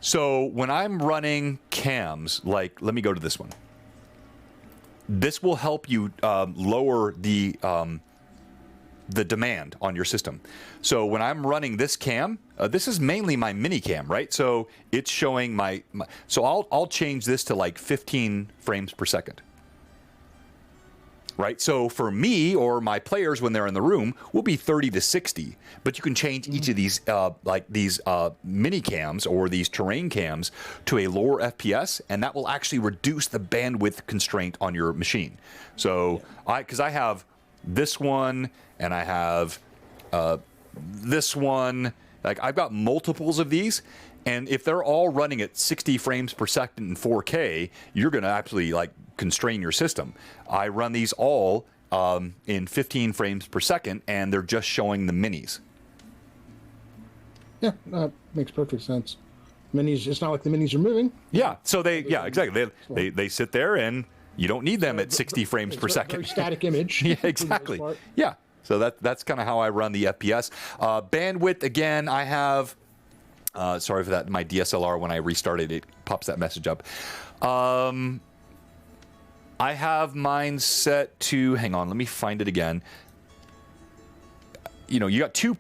Speaker 1: So when I'm running cams, like, let me go to this one. This will help you lower the demand on your system. So when I'm running this cam, this is mainly my mini cam, right? So it's showing my so I'll change this to like 15 frames per second. Right? So for me or my players when they're in the room will be 30 to 60, but you can change each of these mini cams or these terrain cams to a lower FPS, and that will actually reduce the bandwidth constraint on your machine. So because I have this one and I have this one, like I've got multiples of these, and if they're all running at 60 frames per second in 4K, you're going to absolutely like constrain your system. I run these all in 15 frames per second, and they're just showing the minis.
Speaker 2: Yeah, makes perfect sense. Minis, it's not like the minis are moving.
Speaker 1: Yeah, so exactly. They sit there, and you don't need them at 60 frames per second.
Speaker 2: Very static image.
Speaker 1: Yeah, exactly. Yeah, so that's kind of how I run the FPS. Bandwidth, again, I have. Sorry for that. My DSLR, when I restarted it, pops that message up. I have mine set to. Hang on, let me find it again. You got two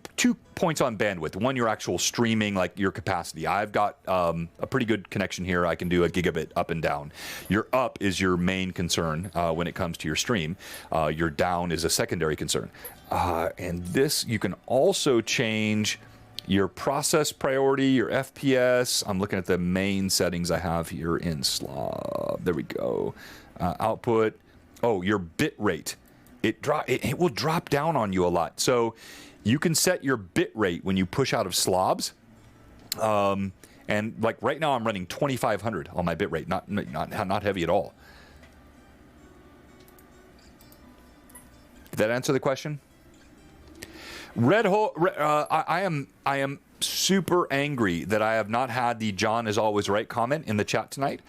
Speaker 1: points on bandwidth. One, your actual streaming, like your capacity. I've got a pretty good connection here. I can do a gigabit up and down. Your up is your main concern when it comes to your stream. Your down is a secondary concern. And this, you can also change your process priority, your FPS. I'm looking at the main settings I have here in Slav. There we go. Output. Oh, your bit rate. It will drop down on you a lot. So you can set your bit rate when you push out of slobs. And like right now, I'm running 2,500 on my bit rate. Not heavy at all. Did that answer the question? Red Hole. I am super angry that I have not had the John is always right comment in the chat tonight.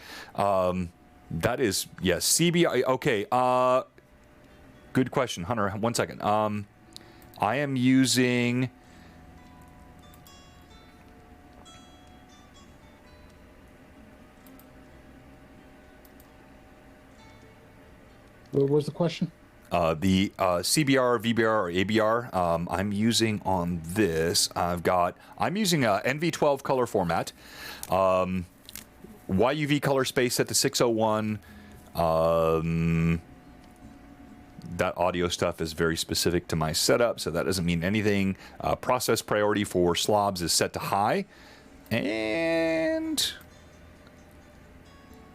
Speaker 1: That is, yes, CBI. Okay. Good question, Hunter. 1 second. I am using.
Speaker 2: What was the question?
Speaker 1: The CBR, VBR, or ABR. I'm using on this. I'm using a NV12 color format. YUV color space set to 601. That audio stuff is very specific to my setup, so that doesn't mean anything. Process priority for slobs is set to high. And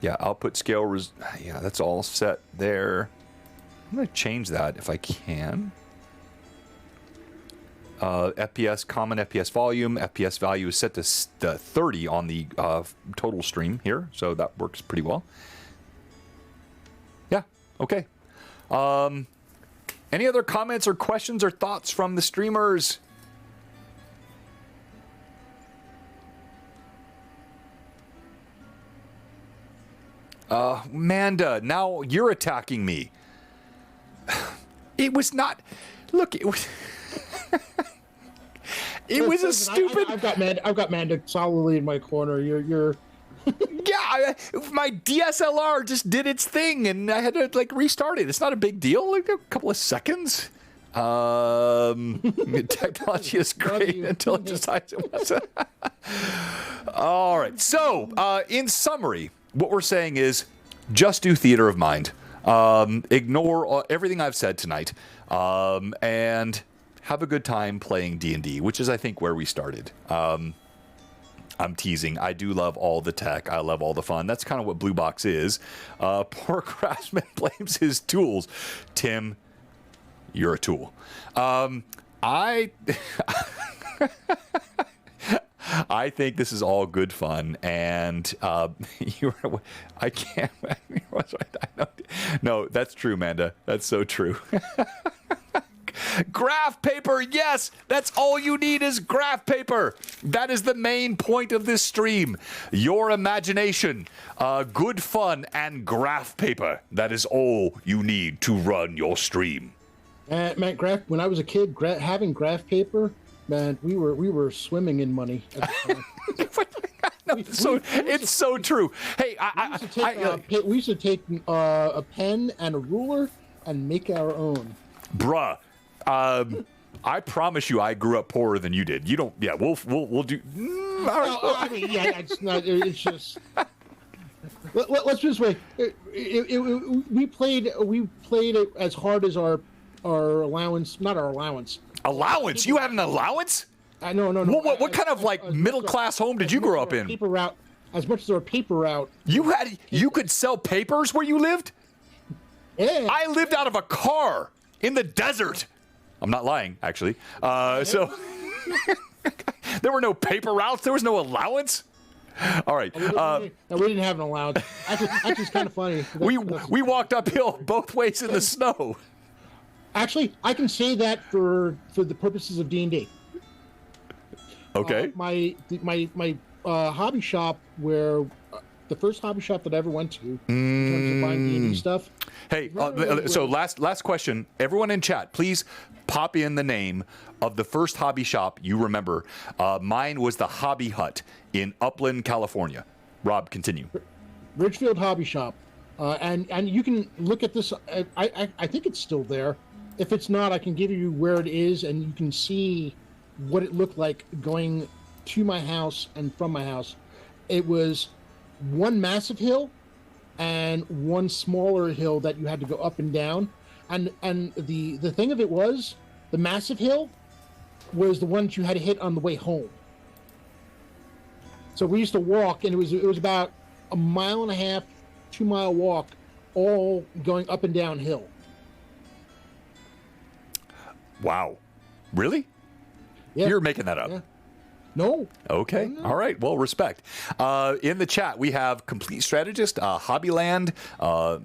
Speaker 1: Yeah, output scale. Yeah, that's all set there. I'm going to change that if I can. FPS, common FPS volume. FPS value is set to 30 on the total stream here, so that works pretty well. Yeah, okay. Any other comments or questions or thoughts from the streamers? Manda, now you're attacking me. It was not. Look, it was. It was a stupid.
Speaker 2: I've got Manda solidly in my corner. You're.
Speaker 1: Yeah, my DSLR just did its thing, and I had to like restart it. It's not a big deal. Like a couple of seconds. Technology is great until it decides it wasn't. All right. So, in summary, what we're saying is just do theater of mind. Ignore everything I've said tonight, and have a good time playing D&D, which is, I think, where we started. I'm teasing. I do love all the tech. I love all the fun. That's kind of what Blue Box is. Poor craftsman blames his tools. Tim, you're a tool. I think this is all good fun, and I can't. No, that's true, Amanda. That's so true. Graph paper, yes, that's all you need is graph paper. That is the main point of this stream. Your imagination, good fun, and graph paper. That is all you need to run your stream.
Speaker 2: Man, when I was a kid, having graph paper, man, we were swimming in money at the time.
Speaker 1: No, it's so true. Hey,
Speaker 2: we used to take a pen and a ruler and make our own.
Speaker 1: Bruh, I promise you, I grew up poorer than you did. You don't. Yeah, we'll do.
Speaker 2: I mean, yeah, it's not. It's just. Let's just wait. We played it as hard as our allowance. Not our allowance.
Speaker 1: Allowance? You had an allowance?
Speaker 2: No.
Speaker 1: What kind of like middle class home did you grow up in?
Speaker 2: Paper route. As much as our paper route.
Speaker 1: You could sell papers where you lived?
Speaker 2: Yeah.
Speaker 1: I lived out of a car in the desert. I'm not lying, actually. So there were no paper routes. There was no allowance. All right.
Speaker 2: No, we didn't have an allowance. Actually, it's kind of funny.
Speaker 1: We walked uphill both ways in the snow.
Speaker 2: Actually, I can say that for the purposes of D&D.
Speaker 1: Okay.
Speaker 2: My hobby shop, where the first hobby shop that I ever went to in terms of buying D&D stuff.
Speaker 1: Hey, so last question. Everyone in chat, please pop in the name of the first hobby shop you remember. Mine was the Hobby Hut in Upland, California. Rob, continue.
Speaker 2: Ridgefield Hobby Shop. And you can look at this. I think it's still there. If it's not, I can give you where it is, and you can see what it looked like going to my house and from my house. It was one massive hill and one smaller hill that you had to go up and down. And the thing of it was, the massive hill was the ones you had to hit on the way home. So we used to walk, and it was about a 1.5 mile, 2 mile walk, all going up and down hill.
Speaker 1: Wow. Really?
Speaker 2: Yeah.
Speaker 1: You're making that up.
Speaker 2: Yeah. No.
Speaker 1: Okay.
Speaker 2: No.
Speaker 1: All right. Well, respect. In the chat, we have Complete Strategist, Hobbyland.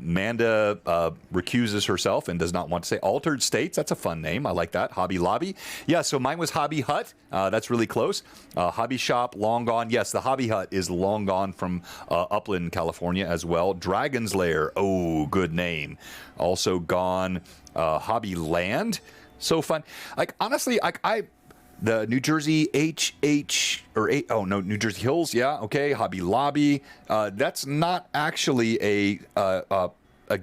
Speaker 1: Manda recuses herself and does not want to say Altered States. That's a fun name. I like that. Hobby Lobby. Yeah, so mine was Hobby Hut. That's really close. Hobby Shop, long gone. Yes, the Hobby Hut is long gone from Upland, California as well. Dragon's Lair. Oh, good name. Also gone. Hobby Land. So fun. Like, honestly, the New Jersey New Jersey Hills, yeah, okay. Hobby Lobby, that's not actually a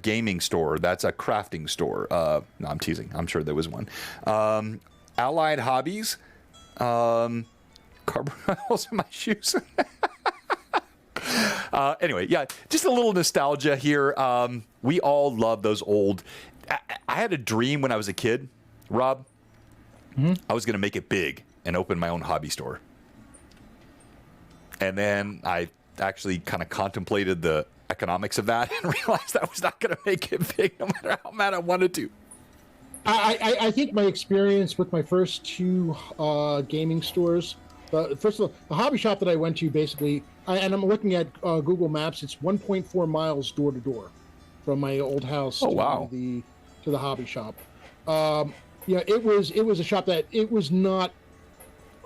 Speaker 1: gaming store. That's a crafting store. No, I'm teasing. I'm sure there was one. Allied Hobbies, carbon oils in my shoes. Anyway, yeah, just a little nostalgia here. We all love those old. I had a dream when I was a kid, Rob. Mm-hmm. I was going to make it big and open my own hobby store. And then I actually kind of contemplated the economics of that and realized I was not going to make it big no matter how mad I wanted to.
Speaker 2: I think my experience with my first two gaming stores, first of all, the hobby shop that I went to basically, and I'm looking at Google Maps, it's 1.4 miles door to door from my old house to the hobby shop. It was a shop that it was not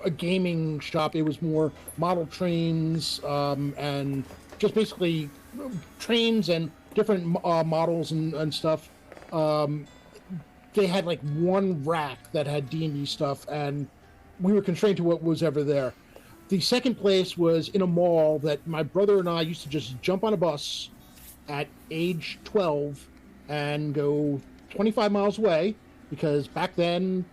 Speaker 2: a gaming shop. It was more model trains and just basically trains and different models and stuff. They had like one rack that had D&D stuff, and we were constrained to what was ever there. The second place was in a mall that my brother and I used to just jump on a bus at age 12 and go 25 miles away, because back then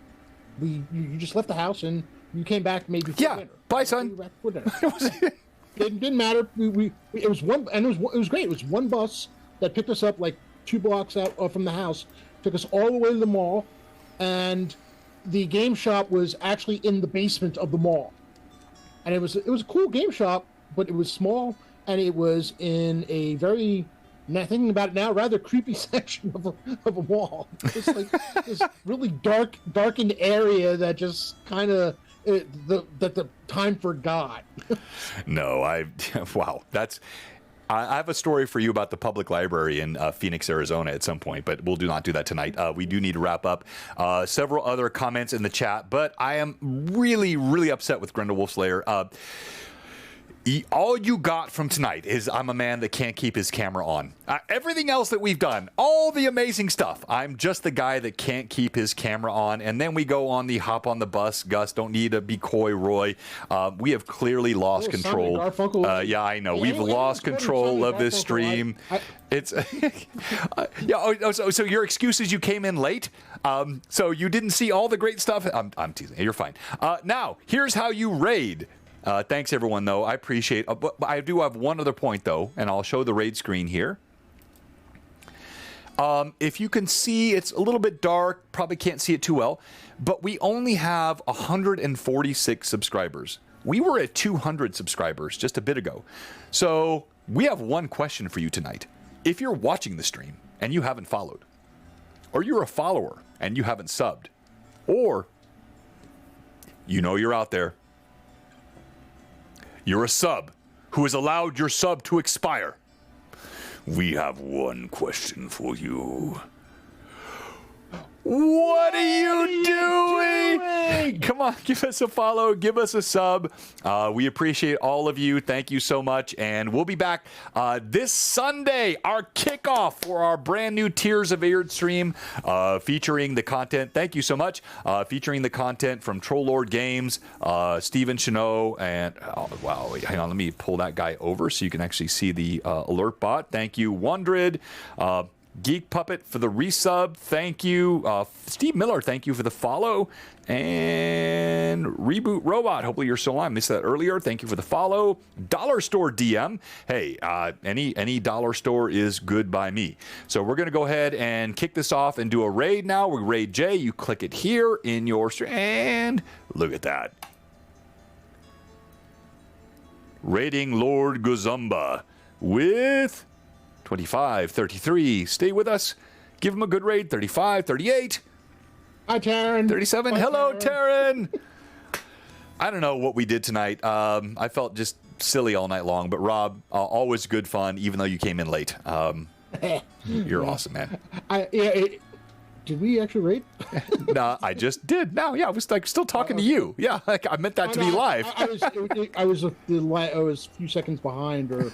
Speaker 2: you just left the house and you came back maybe for dinner.
Speaker 1: Bye, son.
Speaker 2: It didn't matter. It was one, and it was great. It was one bus that picked us up like 2 blocks out from the house, took us all the way to the mall, and the game shop was actually in the basement of the mall. And it was a cool game shop, but it was small, and it was in a very, thinking about it now, rather creepy section of a mall. It's like this really darkened area that just kind of that the time forgot.
Speaker 1: No, wow, I have a story for you about the public library in Phoenix, Arizona at some point, but we'll not do that tonight. We do need to wrap up. Several other comments in the chat, but I am really, really upset with Grendel Wolfslayer. All you got from tonight is I'm a man that can't keep his camera on. Everything else that we've done, all the amazing stuff, I'm just the guy that can't keep his camera on. And then we go on the hop on the bus. Gus, don't need to be coy, Roy. We have clearly lost control. Yeah, I know. We've lost control of this stream. It's so your excuse is you came in late, so you didn't see all the great stuff. I'm teasing. You're fine. Now, here's how you raid. Thanks, everyone, though. I appreciate it. But I do have one other point, though, and I'll show the raid screen here. If you can see, it's a little bit dark. Probably can't see it too well. But we only have 146 subscribers. We were at 200 subscribers just a bit ago. So we have one question for you tonight. If you're watching the stream and you haven't followed, or you're a follower and you haven't subbed, or you're out there, you're a sub who has allowed your sub to expire, we have one question for you. What are you doing? Come on, give us a follow, give us a sub. We appreciate all of you. Thank you so much. And we'll be back this Sunday, our kickoff for our brand new Tears of Aird stream, featuring the content. Thank you so much. Featuring the content from Troll Lord Games, Steven Chenot, and wow, wait, hang on, let me pull that guy over so you can actually see the alert bot. Thank you, Wondred. Geek Puppet for the resub. Thank you. Steve Miller, thank you for the follow. And Reboot Robot, hopefully you're still on. I missed that earlier. Thank you for the follow. Dollar Store DM. Hey, any dollar store is good by me. So we're going to go ahead and kick this off and do a raid now. We raid Jay. You click it here in your stream. And look at that. Raiding Lord Guzumba with 25, 33. Stay with us. Give him a good raid. 35, 38.
Speaker 2: Hi, Taryn.
Speaker 1: 37.
Speaker 2: Hi,
Speaker 1: hello, Taryn. I don't know what we did tonight. I felt just silly all night long. But Rob, always good fun, even though you came in late. You're awesome, man.
Speaker 2: Did we actually raid?
Speaker 1: No, I just did. No, yeah, I was like still talking to you. Yeah, like, I meant that to be live.
Speaker 2: I was a few seconds behind, or